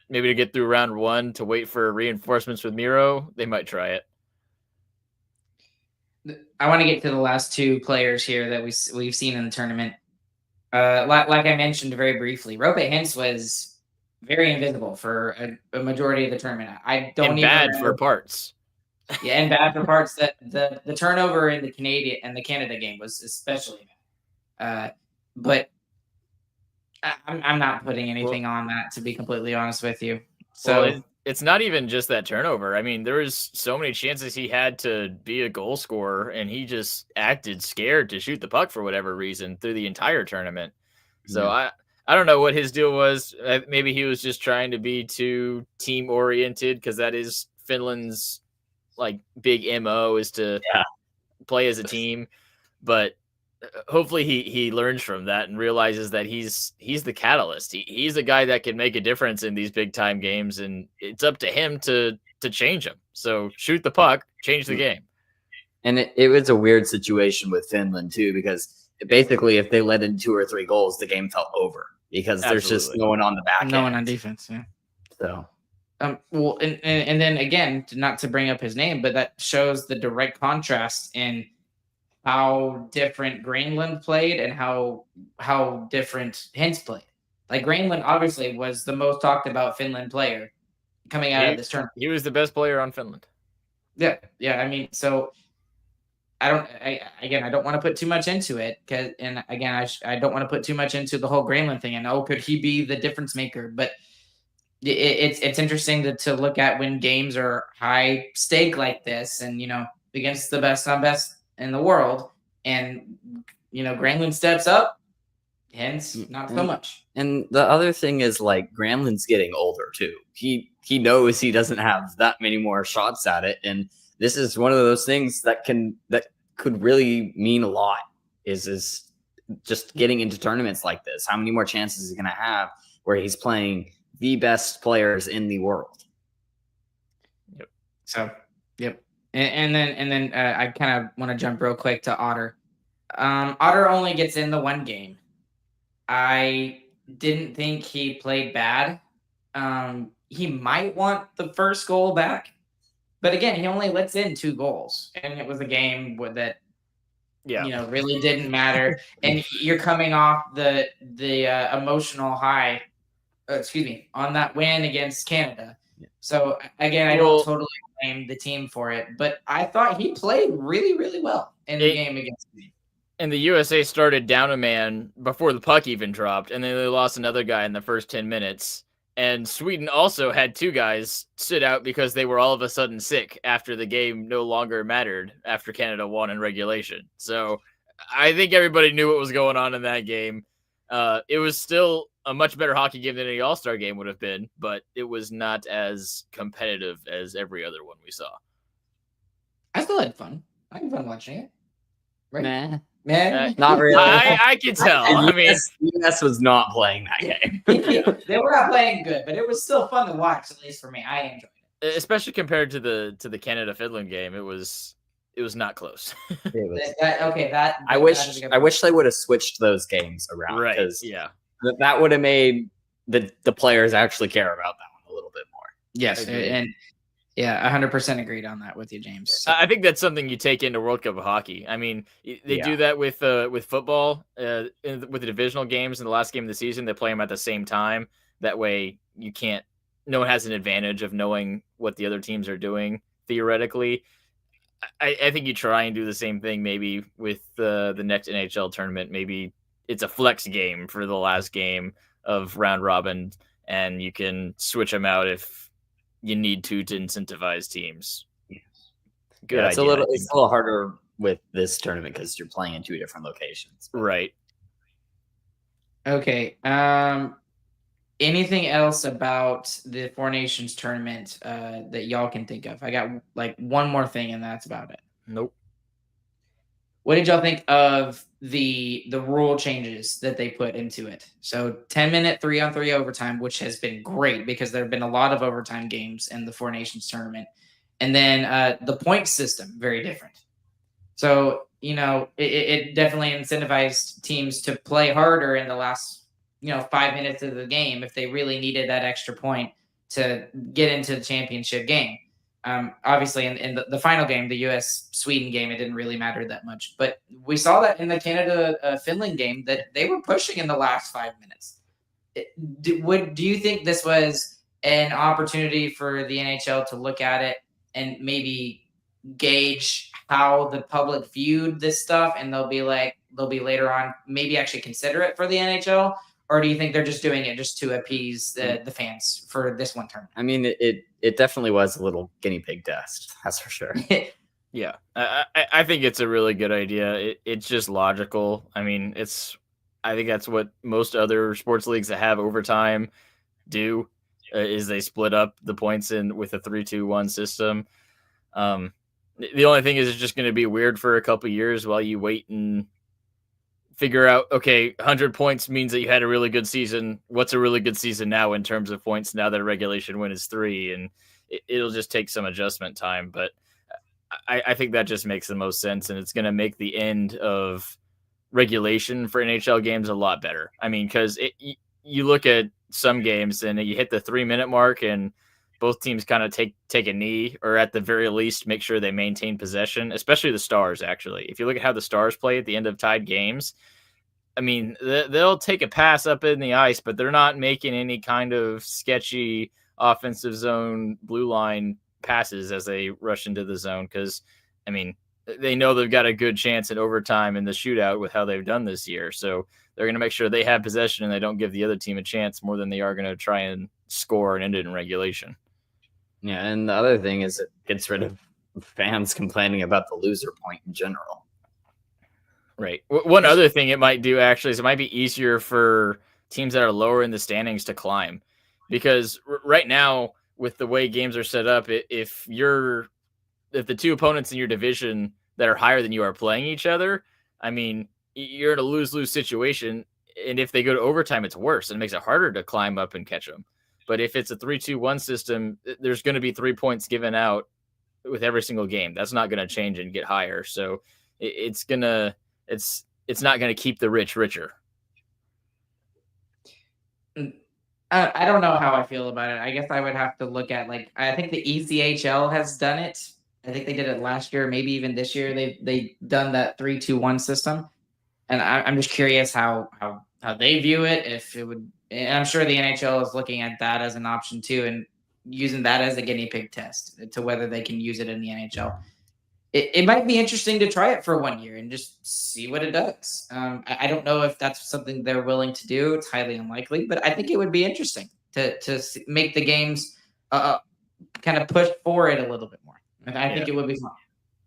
maybe to get through round 1 to wait for reinforcements with Miro, they might try it. I want to get to the last 2 players here that we've seen in the tournament. Like I mentioned very briefly, Rope Hintz was very invisible for a majority of the tournament. I don't and even bad remember. For parts. Yeah, and bad for parts. That the turnover in the Canada game was especially bad. But I'm not putting anything on that, to be completely honest with you. So it's not even just that turnover. I mean, there was so many chances he had to be a goal scorer, and he just acted scared to shoot the puck for whatever reason through the entire tournament. So I don't know what his deal was. Maybe he was just trying to be too team oriented, because that is Finland's like big MO is to play as a team. But hopefully he learns from that and realizes that he's the catalyst. He's a guy that can make a difference in these big time games, and it's up to him to change them. So shoot the puck, change the game. And it was a weird situation with Finland too, because basically if they let in 2 or 3 goals, the game felt over because there's just no one on the back end. No one on defense. Yeah. So well, and then again, not to bring up his name, but that shows the direct contrast in how different Granlund played and how different Hintz played. Like Granlund obviously was the most talked about Finland player coming out of this tournament. He was the best player on Finland. Yeah. I mean, so I don't want to put too much into it, and again, I don't want to put too much into the whole Granlund thing. And could he be the difference maker? But it's interesting to look at when games are high stake like this, and against the best on best in the world, and Granlund steps up, hence not so much. And the other thing is, like, Granlund's getting older too. He knows he doesn't have that many more shots at it, and this is one of those things that could really mean a lot. Is just getting into tournaments like this. How many more chances is he going to have where he's playing the best players in the world? Yep. So, yep. And then I kind of want to jump real quick to Otter. Otter only gets in the 1 game. I didn't think he played bad. He might want the first goal back, but again, he only lets in 2 goals, and it was a game that Yeah. really didn't matter. And you're coming off the emotional high, on that win against Canada. So again, I don't totally blame the team for it, but I thought he played really, really well in the game against me. And the USA started down a man before the puck even dropped, and then they lost another guy in the first 10 minutes. And Sweden also had 2 guys sit out because they were all of a sudden sick after the game no longer mattered after Canada won in regulation. So I think everybody knew what was going on in that game. It was still a much better hockey game than any All-Star game would have been, but it was not as competitive as every other one we saw. I still had fun. I had fun watching it. Right? Nah. Man, Not really. I can tell. I mean, US was not playing that game. They were not playing good, but it was still fun to watch. At least for me, I enjoyed it. Especially compared to the Canada-Finland game, it was not close. I wish they would have switched those games around, right? Because yeah, that would have made the players actually care about that one a little bit more. Yes, and yeah, 100% agreed on that with you, James. So. I think that's something you take into World Cup of hockey. I mean, they do that with football, with the divisional games in the last game of the season. They play them at the same time. That way, no one has an advantage of knowing what the other teams are doing theoretically. I think you try and do the same thing maybe with the next NHL tournament. Maybe it's a flex game for the last game of round robin, and you can switch them out if you need to incentivize teams. Good idea. It's a little harder with this tournament because you're playing in 2 different locations. Right. Okay. Anything else about the Four Nations tournament that y'all can think of? I got like one more thing, and that's about it. Nope. What did y'all think of the rule changes that they put into it? So 10-minute 3-on-3 overtime, which has been great because there have been a lot of overtime games in the Four Nations tournament. And then the point system, very different. So, it definitely incentivized teams to play harder in the last, 5 minutes of the game if they really needed that extra point to get into the championship game. Obviously, in the final game, the US-Sweden game, it didn't really matter that much. But we saw that in the Canada-Finland game that they were pushing in the last 5 minutes. Do you think this was an opportunity for the NHL to look at it and maybe gauge how the public viewed this stuff, and they'll be later on maybe actually consider it for the NHL? Or do you think they're just doing it just to appease the fans for this one tournament? I mean, it definitely was a little guinea pig test. That's for sure. Yeah, I think it's a really good idea. It's just logical. I mean, I think that's what most other sports leagues that have overtime do, is they split up the points with a 3-2-1 system. The only thing is it's just going to be weird for a couple years while you wait and figure out, okay, 100 points means that you had a really good season. What's a really good season now in terms of points now that a regulation win is 3? And it'll just take some adjustment time. But I think that just makes the most sense, and it's going to make the end of regulation for NHL games a lot better. I mean, because you look at some games and you hit the 3-minute mark and both teams kind of take a knee, or at the very least make sure they maintain possession, especially the Stars, actually. If you look at how the Stars play at the end of tied games, I mean, they'll take a pass up in the ice, but they're not making any kind of sketchy offensive zone blue line passes as they rush into the zone, because, I mean, they know they've got a good chance in overtime in the shootout with how they've done this year. So they're going to make sure they have possession and they don't give the other team a chance more than they are going to try and score and end it in regulation. Yeah, and the other thing is it gets rid of fans complaining about the loser point in general. Right. One other thing it might do, actually, is it might be easier for teams that are lower in the standings to climb. Because right now, with the way games are set up, if the 2 opponents in your division that are higher than you are playing each other, I mean, you're in a lose-lose situation. And if they go to overtime, it's worse. And it makes it harder to climb up and catch them. But if it's a 3-2-1 system, there's going to be 3 points given out with every single game. That's not going to change and get higher. So it's not going to keep the rich richer. I don't know how I feel about it. I guess I would have to look at, I think the ECHL has done it I think they did it last year, maybe even this year. They done that 3-2-1 system, and I'm just curious how they view it. If it would, and I'm sure the NHL is looking at that as an option too, and using that as a guinea pig test to whether they can use it in the NHL. It might be interesting to try it for 1 year and just see what it does. I don't know if that's something they're willing to do. It's highly unlikely, but I think it would be interesting to make the games kind of push forward a little bit more. I think it would be fun.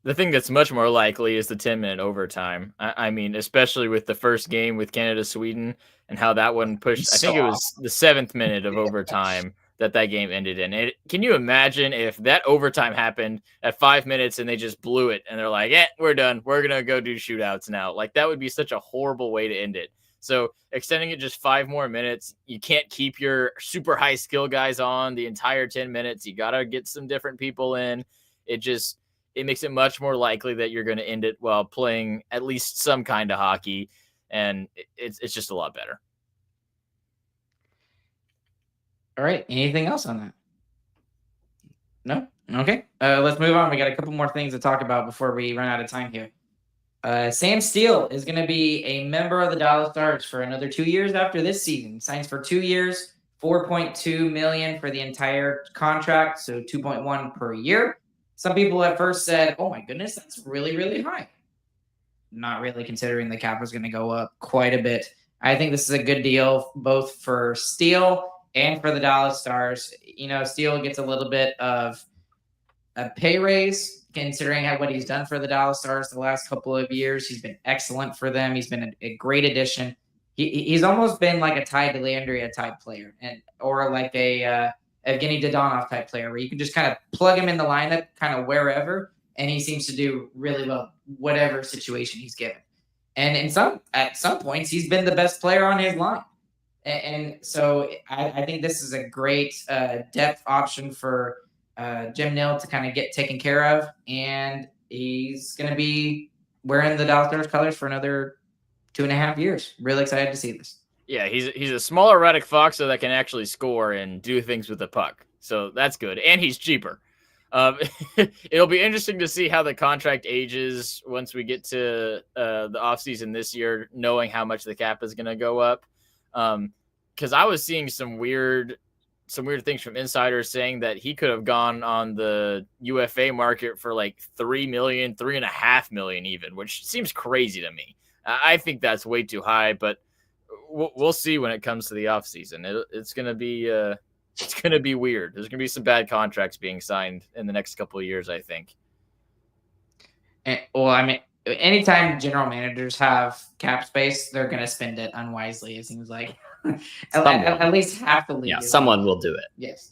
The thing that's much more likely is the 10-minute overtime. I mean, especially with the first game with Canada-Sweden and how that one pushed. I think it was the 7th minute of overtime that game ended in. Can you imagine if that overtime happened at 5 minutes and they just blew it and they're like, we're done. We're going to go do shootouts now. Like, that would be such a horrible way to end it. So extending it just 5 more minutes, you can't keep your super high skill guys on the entire 10 minutes. You got to get some different people in. It makes it much more likely that you're going to end it while playing at least some kind of hockey. And it's just a lot better. All right. Anything else on that? No? Okay. Let's move on. We got a couple more things to talk about before we run out of time here. Sam Steele is going to be a member of the Dallas Stars for another 2 years after this season. Signs for 2 years, $4.2 million for the entire contract, so 2.1 per year. Some people at first said, "Oh my goodness, that's really, really high." Not really, considering the cap was going to go up quite a bit. I think this is a good deal both for Steele and for the Dallas Stars. You know, Steele gets a little bit of a pay raise considering what he's done for the Dallas Stars the last couple of years. He's been excellent for them. He's been a great addition. He's almost been like a Ty Dellandrea type player, or like a Evgeny Dodonov type player, where you can just kind of plug him in the lineup kind of wherever, and he seems to do really well, whatever situation he's given. And at some points, he's been the best player on his line. And so I think this is a great depth option for Jim Nill to kind of get taken care of. And he's going to be wearing the Dallas Stars colors for another 2.5 years. Really excited to see this. Yeah, he's a smaller Radek Fox that can actually score and do things with the puck. So that's good. And he's cheaper. It'll be interesting to see how the contract ages once we get to the offseason this year, knowing how much the cap is going to go up. Because I was seeing some weird things from insiders saying that he could have gone on the UFA market for like $3 million, $3.5 million even, which seems crazy to me. I think that's way too high, but we'll see when it comes to the offseason. It's going to be weird. There's going to be some bad contracts being signed in the next couple of years, I think. Well, I mean, anytime general managers have cap space, they're going to spend it unwisely, it seems like. At least half the league. Yeah, someone will do it. Yes.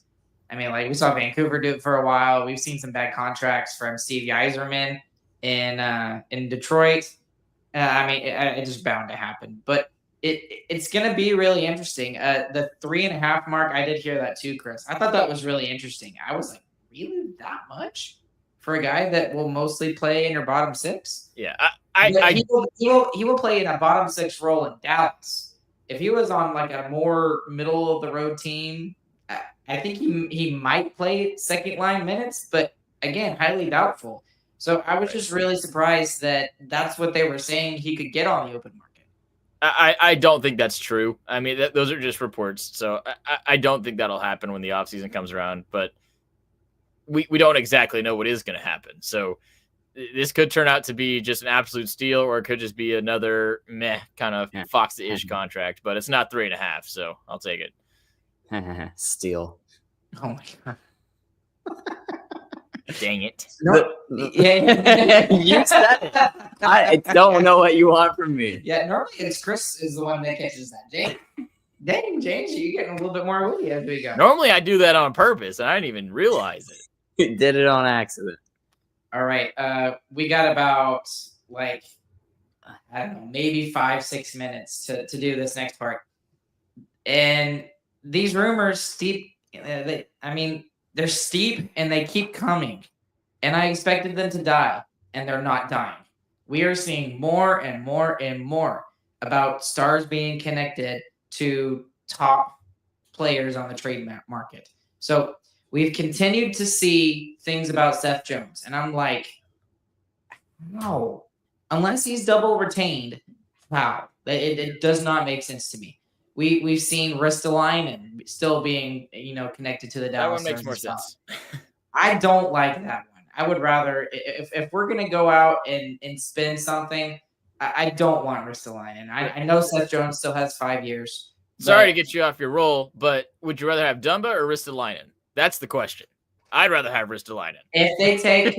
I mean, like we saw Vancouver do it for a while. We've seen some bad contracts from Steve Yzerman in Detroit. I mean, it's just bound to happen. But it's going to be really interesting. The 3.5 mark, I did hear that too, Chris. I thought that was really interesting. I was like, really, that much for a guy that will mostly play in your bottom six? Yeah, he will play in a bottom six role in Dallas. If he was on like a more middle of the road team, I think he might play second line minutes, but again, highly doubtful. So I was just really surprised that that's what they were saying he could get on the open market. I don't think that's true. I mean, those are just reports. So I don't think that'll happen when the offseason comes around, but we don't exactly know what is going to happen. So this could turn out to be just an absolute steal, or it could just be another meh kind of Fox-ish contract, but it's not 3.5. So I'll take it. Steal. Oh my God. Dang it. Yeah. You said it. I don't know what you want from me. Yeah, normally it's Chris is the one that catches that. Dang, James, you're getting a little bit more witty as we go. Normally I do that on purpose, and I didn't even realize it. You did it on accident. All right. We got about I don't know, maybe 5-6 minutes to do this next part. And these rumors they're steep and they keep coming. And I expected them to die, and they're not dying. We are seeing more and more and more about Stars being connected to top players on the trade market. So we've continued to see things about Seth Jones, and I'm like, no, unless he's double retained, wow, it does not make sense to me. We've seen Ristolainen still being connected to the That Dallas one makes Stars more as well. sense. I don't like that one. I would rather if we're gonna go out and spend something, I don't want Ristolainen. I know Seth Jones still has 5 years. Sorry but to get you off your roll, but would you rather have Dumba or Ristolainen? That's the question. I'd rather have Ristolainen. If they take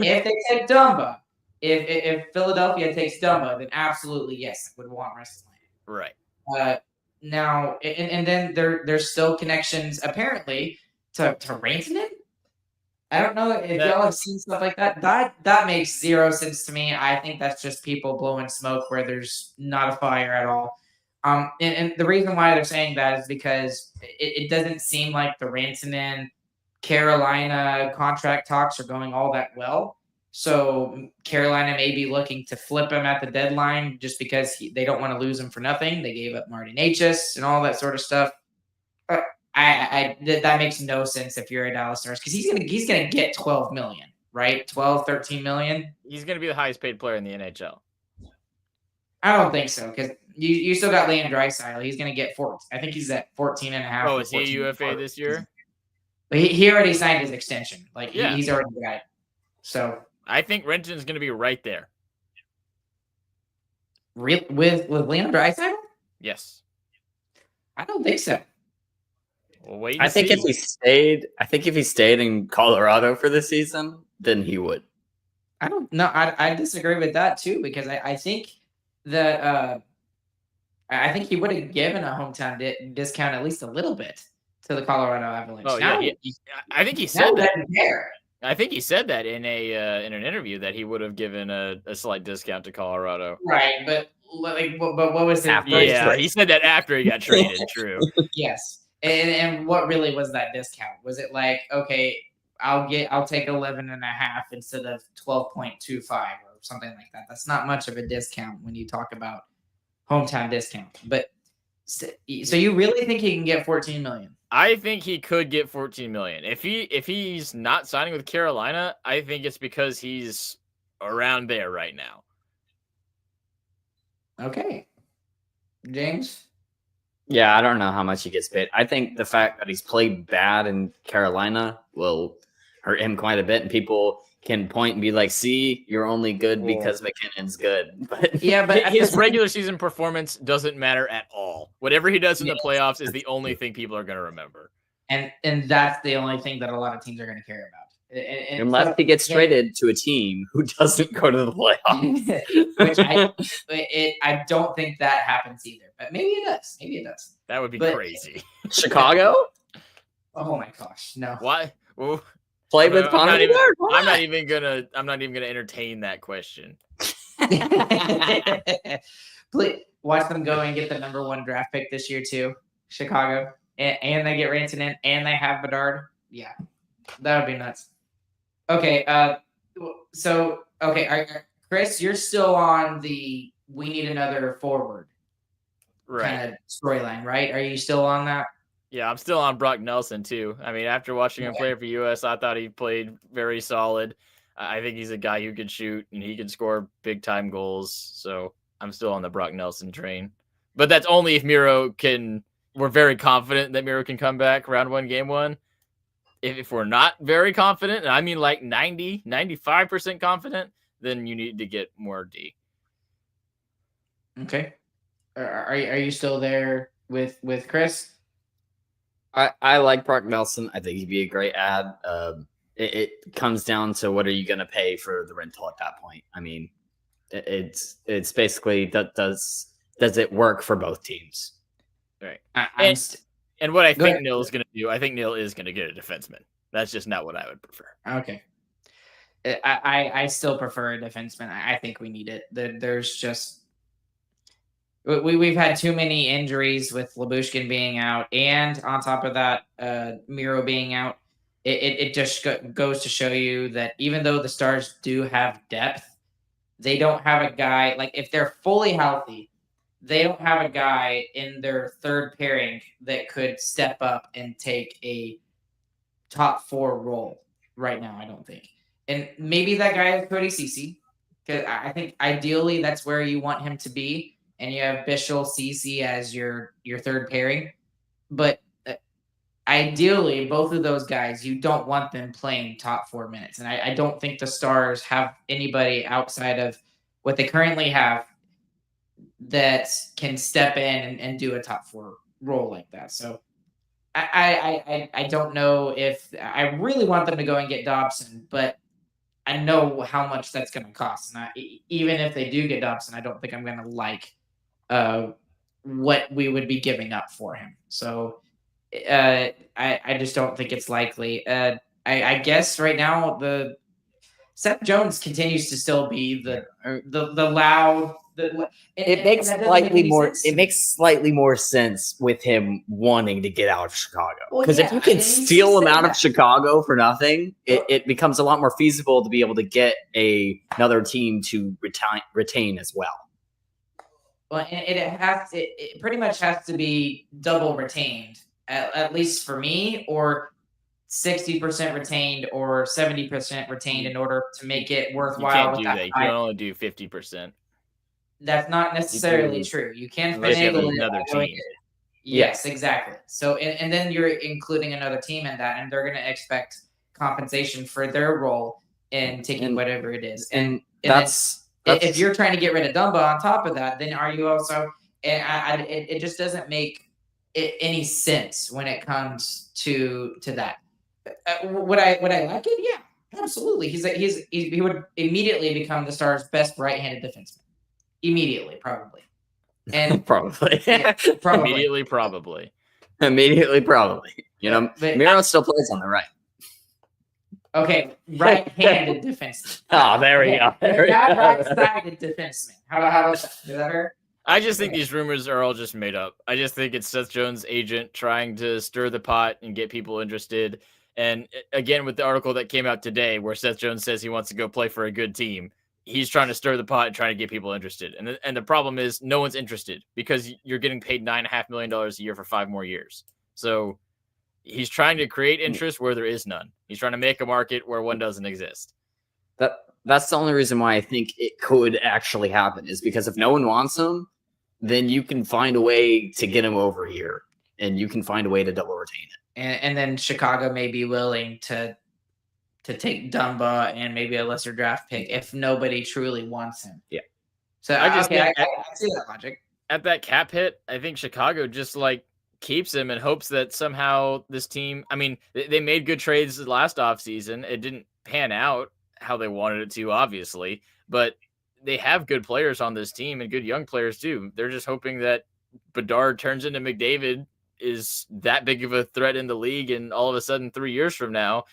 Dumba, if Philadelphia takes Dumba, then absolutely yes, I would want Ristolainen. Right. Now and then there's still connections apparently to Rantanen. I don't know if y'all have seen stuff like that. That makes zero sense to me. I think that's just people blowing smoke where there's not a fire at all. And the reason why they're saying that is because it doesn't seem like the Rantanen Carolina contract talks are going all that well. So Carolina may be looking to flip him at the deadline just because they don't want to lose him for nothing. They gave up Marty Necas and all that sort of stuff. That makes no sense if you're a Dallas Stars because he's gonna get 12 million, right? 12, 13 million. He's gonna be the highest paid player in the NHL. I don't think so because you still got Leon Draisaitl. He's gonna get 14. I think he's at 14 and a half. Oh, is he a UFA this year? But he already signed his extension. Like Yeah. he's already got it. So I think Renton's gonna be right there. with Leon Draisaitl? Yes. I don't think so. We'll wait. I think if he stayed in Colorado for the season, then he would. I don't know. I disagree with that too because I think that I think he would have given a hometown discount at least a little bit to the Colorado Avalanche. Oh Now, yeah, I think he said that. Doesn't care. I think he said that in an interview that he would have given a slight discount to Colorado. Right, but what was his After first Yeah, trade? he said that after he got traded. True. Yes. And what really was that discount? Was it like, okay, I'll take 11 and a half instead of 12.25 or something like that? That's not much of a discount when you talk about hometown discount. But so you really think he can get 14 million? I think he could get 14 million. If he's not signing with Carolina, I think it's because he's around there right now. Okay. James? Yeah, I don't know how much he gets paid. I think the fact that he's played bad in Carolina will hurt him quite a bit, and people can point and be like, "See, you're only good because McKinnon's good." But yeah, but his regular season performance doesn't matter at all. Whatever he does in the playoffs is the only thing people are going to remember. And that's the only thing that a lot of teams are going to care about. And unless he gets traded to a team who doesn't go to the playoffs. Which I don't think that happens either. But maybe it does. Maybe it does. That would be crazy. Chicago? Oh my gosh, no. Why? Well, play with Connor? I'm not even gonna entertain that question. Please watch them go and get the number 1 draft pick this year too, Chicago, and they get Rantanen and they have Bedard. Yeah, that would be nuts. Okay, Chris, you're still on the we need another forward kind of storyline, right? Are you still on that? Yeah, I'm still on Brock Nelson too. I mean, after watching him play for US, I thought he played very solid. I think he's a guy who can shoot and he can score big time goals. So I'm still on the Brock Nelson train. But that's only if Miro can. We're very confident that Miro can come back round 1, game 1. If we're not very confident, and I mean like 90, 95% confident, then you need to get more D. Okay. Are you still there with Chris? I like Brock Nelson. I think he'd be a great ad. It comes down to what are you going to pay for the rental at that point. I mean, it's basically does it work for both teams? Right. And what I think Nill is going to do, I think Nill is going to get a defenseman. That's just not what I would prefer. Okay. I still prefer a defenseman. I think we need it. There's just we've had too many injuries with Lyubushkin being out, and on top of that, Miro being out. It just goes to show you that even though the Stars do have depth, they don't have a guy like if they're fully healthy. They don't have a guy in their third pairing that could step up and take a top 4 role right now, I don't think. And maybe that guy is Cody Ceci, because I think ideally that's where you want him to be, and you have Bischel, Ceci as your third pairing. But ideally, both of those guys, you don't want them playing top 4 minutes. And I don't think the Stars have anybody outside of what they currently have that can step in and do a top 4 role like that. So I don't know if I really want them to go and get Dobson, but I know how much that's going to cost. And even if they do get Dobson, I don't think I'm going to like what we would be giving up for him. So I just don't think it's likely. I guess right now the Seth Jones continues to still be the loud. It makes slightly more sense with him wanting to get out of Chicago. Because if you can steal him out of Chicago for nothing, it becomes a lot more feasible to be able to get another team to retain as well. Well, and it pretty much has to be double retained, at least for me, or 60% retained or 70% retained in order to make it worthwhile. You can't do that. You can only do 50%. That's not necessarily true. You can finagle another team. Yes, exactly. So, and then you're including another team in that, and they're going to expect compensation for their role in taking whatever it is. And that's if you're trying to get rid of Dumba on top of that, then are you also? And it just doesn't make any sense when it comes to that. Would I like it? Yeah, absolutely. He would immediately become the Stars' best right-handed defenseman. Immediately, probably. And probably. Yeah, probably. Immediately, probably. You know, Miro still plays on the right. Okay, right-handed defenseman. Oh, there we go. Not right-sided defenseman. How about that? Is that fair? I just think these rumors are all just made up. I just think it's Seth Jones' agent trying to stir the pot and get people interested. And again, with the article that came out today where Seth Jones says he wants to go play for a good team, he's trying to stir the pot and trying to get people interested. And the problem is no one's interested because you're getting paid $9.5 million a year for 5 more years. So he's trying to create interest where there is none. He's trying to make a market where one doesn't exist. That's the only reason why I think it could actually happen is because if no one wants him, then you can find a way to get him over here and you can find a way to double retain it. And then Chicago may be willing to take Dumba and maybe a lesser draft pick if nobody truly wants him. Yeah. So I see that logic. At that cap hit, I think Chicago just keeps him and hopes that somehow this team, I mean, they made good trades last offseason. It didn't pan out how they wanted it to, obviously, but they have good players on this team and good young players too. They're just hoping that Bedard turns into McDavid, is that big of a threat in the league, and all of a sudden 3 years from now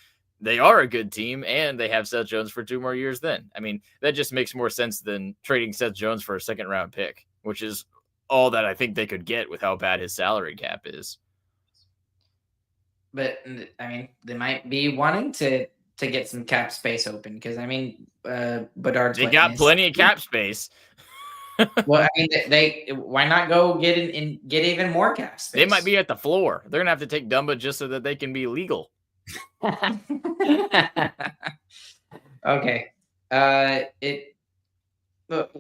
they are a good team and they have Seth Jones for 2 more years then. I mean, that just makes more sense than trading Seth Jones for a 2nd round pick, which is all that I think they could get with how bad his salary cap is. But I mean, they might be wanting to get some cap space open because I mean, Bedard's they got plenty of cap space. Well, I mean, they why not go get even more cap space? They might be at the floor. They're gonna have to take Dumba just so that they can be legal. Okay. A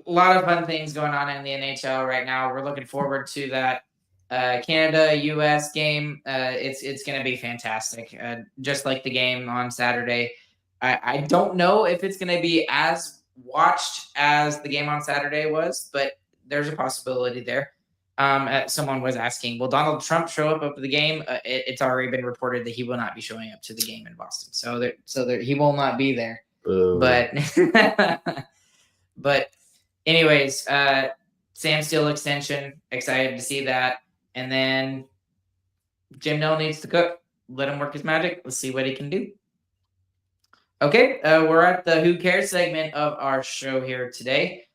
lot of fun things going on in the NHL right now. We're looking forward to that Canada-US game. It's going to be fantastic. Just like the game on Saturday. I don't know if it's going to be as watched as the game on Saturday was, but there's a possibility there. Someone was asking, will Donald Trump show up at the game? It's already been reported that he will not be showing up to the game in Boston. So he will not be there. Ooh. But anyways, Sam Steele extension, excited to see that. And then Jim Nill needs to cook. Let him work his magic. Let's see what he can do. Okay, we're at the Who Cares segment of our show here today.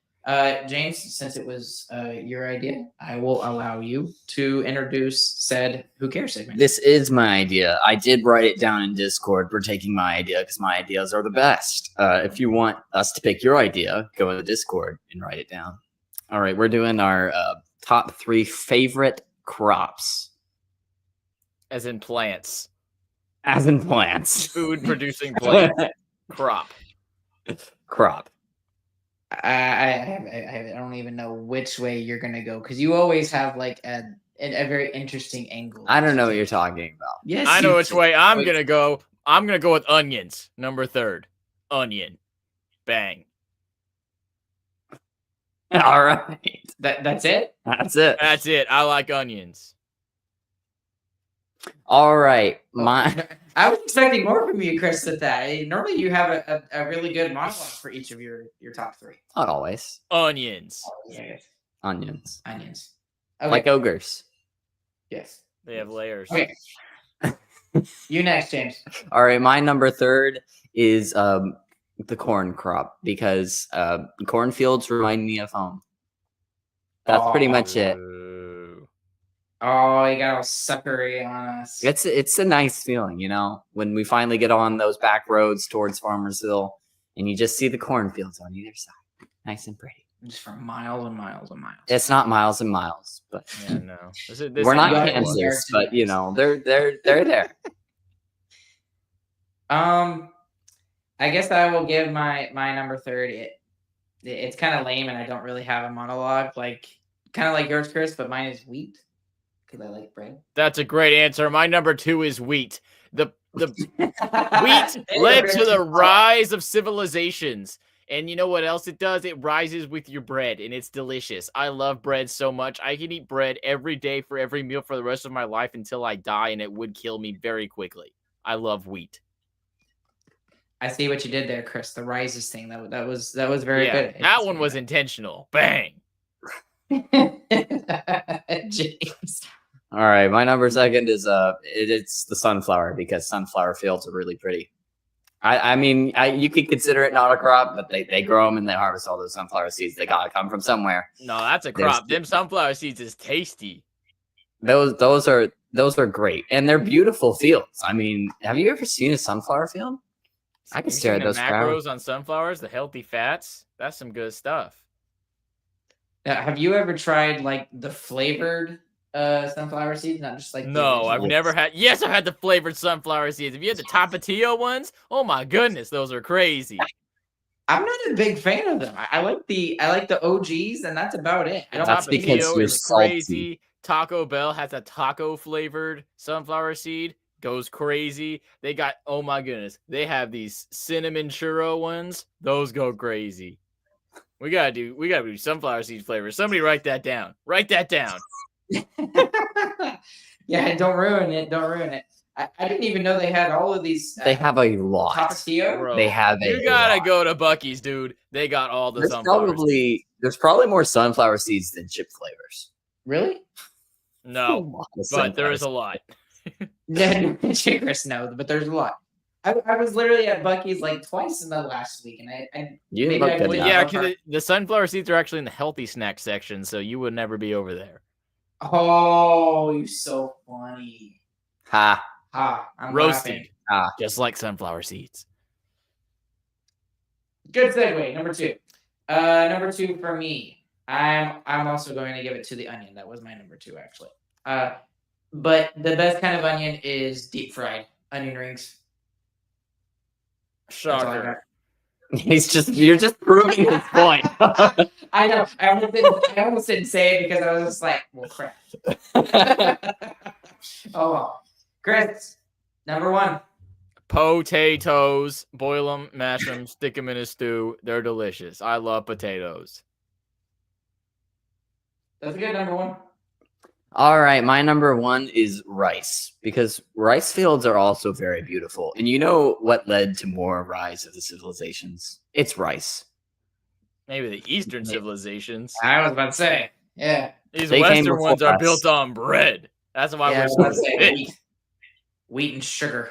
James, since it was your idea, I will allow you to introduce said Who Cares segment. This is my idea. I did write it down in Discord. We're taking my idea because my ideas are the best. If you want us to pick your idea, go in the Discord and write it down. All right, we're doing our top 3 favorite crops. As in plants. As in plants. Food producing plant. Crop. Crop. I don't even know which way you're gonna go because you always have like a very interesting angle. I don't know what you're talking about. Yes, I know you which do. way I'm gonna go. I'm gonna go with onions. Number 3rd. Onion. Bang. All right. That's it. That's it. That's it. I like onions. All right. I was expecting more from you, Chris, with that. Normally you have a really good monologue for each of your top 3. Not always. Onions. Yeah. Onions. Onions. Okay. Like ogres. Yes. They have layers. Okay. You next, James. All right. My number 3rd is the corn crop because cornfields remind me of home. That's pretty much it. Oh, you got all suckery on us. It's a nice feeling, when we finally get on those back roads towards Farmersville and you just see the cornfields on either side. Nice and pretty. Just for miles and miles and miles. It's not miles and miles, but Yeah, no. we're not got Kansas, but they're there. I guess I will give my number 3rd. It's kind of lame, and I don't really have a monologue, kind of like yours, Chris. But mine is wheat because I like bread. That's a great answer. My number 2 is wheat. The wheat led to the rise of civilizations. And you know what else it does? It rises with your bread, and it's delicious. I love bread so much. I can eat bread every day for every meal for the rest of my life until I die, and it would kill me very quickly. I love wheat. I see what you did there, Chris. The rises thing that was very good. That one was intentional. Bang. James. All right, my number 2nd is it's the sunflower because sunflower fields are really pretty. I mean, you could consider it not a crop, but they grow them and they harvest all those sunflower seeds. They gotta come from somewhere. No, that's a crop. Them sunflower seeds is tasty. Those are great, and they're beautiful fields. I mean, have you ever seen a sunflower field? I can stare at those macros on sunflowers, the healthy fats. That's some good stuff. Have you ever tried the flavored sunflower seeds? Not just no, I've never had. Yes, I've had the flavored sunflower seeds. Have you had the Tapatio ones? Oh my goodness, those are crazy. I'm not a big fan of them. I like the OGs, and that's about it. That's because you're crazy. Taco Bell has a taco flavored sunflower seed. Goes crazy. They got, oh my goodness, they have these cinnamon churro ones. Those go crazy. We gotta do sunflower seed flavors. Somebody write that down. Write that down. Yeah, don't ruin it. Don't ruin it. I didn't even know they had all of these. They have a lot. Tapatio? They have a. You gotta lot. go to Buc-ee's, dude. They got all the sunflower seeds. There's probably more sunflower seeds than chip flavors. Really? No, but there is a lot. Yeah, Chris, no, but there's a lot. I was literally at Buc-ee's twice in the last week, and I you maybe looked I at would- that. Yeah, actually, the sunflower seeds are actually in the healthy snack section, so you would never be over there. Oh, you're so funny. Ha. I'm Roasted, laughing. just like sunflower seeds. Good segue. Number 2. Number 2 for me. I'm also going to give it to the onion. That was my number 2, actually. But the best kind of onion is deep fried onion rings. Shocker. You're just proving his point. I know. I almost didn't say it because I was just like, well, crap. Oh, well. Chris, number 1. Potatoes. Boil them, mash them, stick them in a stew. They're delicious. I love potatoes. That's a good number 1. All right, my number 1 is rice because rice fields are also very beautiful. And you know what led to more rise of the civilizations? It's rice. Maybe the Eastern civilizations. I was about to say, yeah. These They came Western ones before are us. built on bread. That's why Yeah, I we're was so about to say fit. wheat and sugar.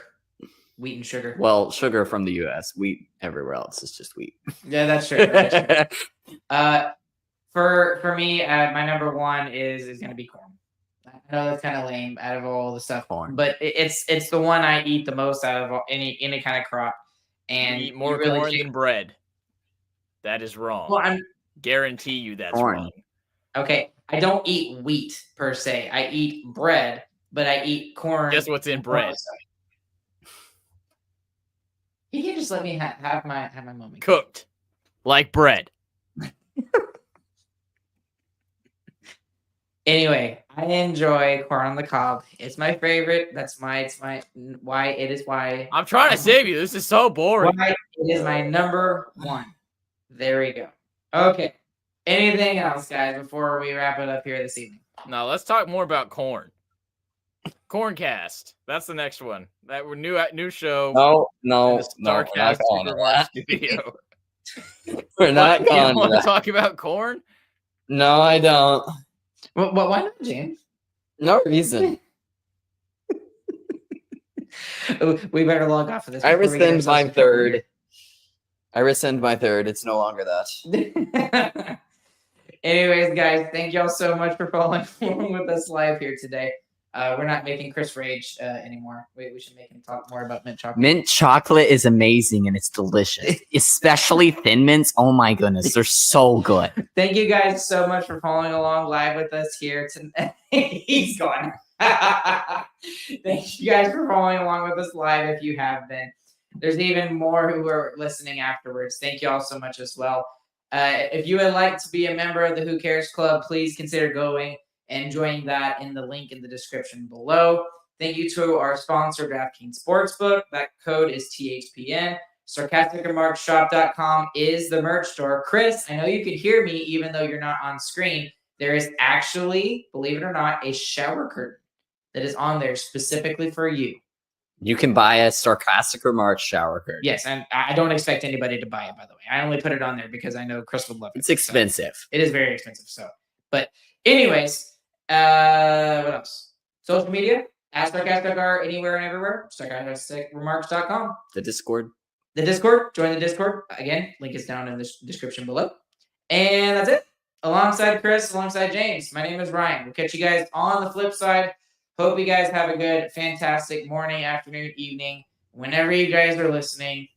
Wheat and sugar. Well, sugar from the U.S. Wheat everywhere else is just wheat. Yeah, that's true. That's true. For me, my number 1 is going to be corn. I know that's kind of lame out of all the stuff, Corn. but it's the one I eat the most out of any kind of crop. And You eat more really corn can't- than bread. That is wrong. Well, Guarantee you that's Corn. wrong. okay. I don't eat wheat per se. I eat bread, but I eat corn. Guess what's in bread? He can just let me have my moment. Cooked like bread. Anyway, I enjoy corn on the cob. It's my favorite. It's why I'm trying to save you. This is so boring. why it is my number one. There we go. Okay. Anything else, guys, before we wrap it up here this evening? Now let's talk more about corn. Corncast. That's the next one. That we're new show. No, in no, the no. We're not Sarcastic going to Remarks that. studio. We're not You going to want to that. talk about corn? No, I don't. Well, why not, James? No reason. We better log off of this. I before we get rescind my ourselves in trouble here. third. I rescind my third. It's no longer that. Anyways, guys, thank y'all so much for following along with us live here today. We're not making Chris rage anymore. We should make him talk more about mint chocolate. Mint chocolate is amazing and it's delicious, especially Thin Mints. Oh my goodness, they're so good. Thank you guys so much for following along live with us here tonight. He's gone. Thank you guys for following along with us live if you have been. There's even more who are listening afterwards. Thank you all so much as well. If you would like to be a member of the Who Cares Club, please consider going and joining that in the link in the description below. Thank you to our sponsor, DraftKings Sportsbook. That code is THPN. SarcasticRemarksShop.com is the merch store. Chris, I know you can hear me even though you're not on screen. There is actually, believe it or not, a shower curtain that is on there specifically for you. You can buy a Sarcastic Remarks shower curtain. Yes, and I don't expect anybody to buy it, by the way. I only put it on there because I know Chris would love it. It's expensive. So it is very expensive. But anyways, what else? Social media, @SarcasticR anywhere and everywhere. SarcasticRemarks.com. The Discord. The Discord. Join the Discord. Again, link is down in the description below. And that's it. Alongside Chris, alongside James, my name is Ryan. We'll catch you guys on the flip side. Hope you guys have a good, fantastic morning, afternoon, evening, whenever you guys are listening.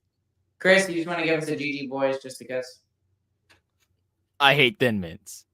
Chris, you just want to give us a GG boys just because? I hate Thin Mints.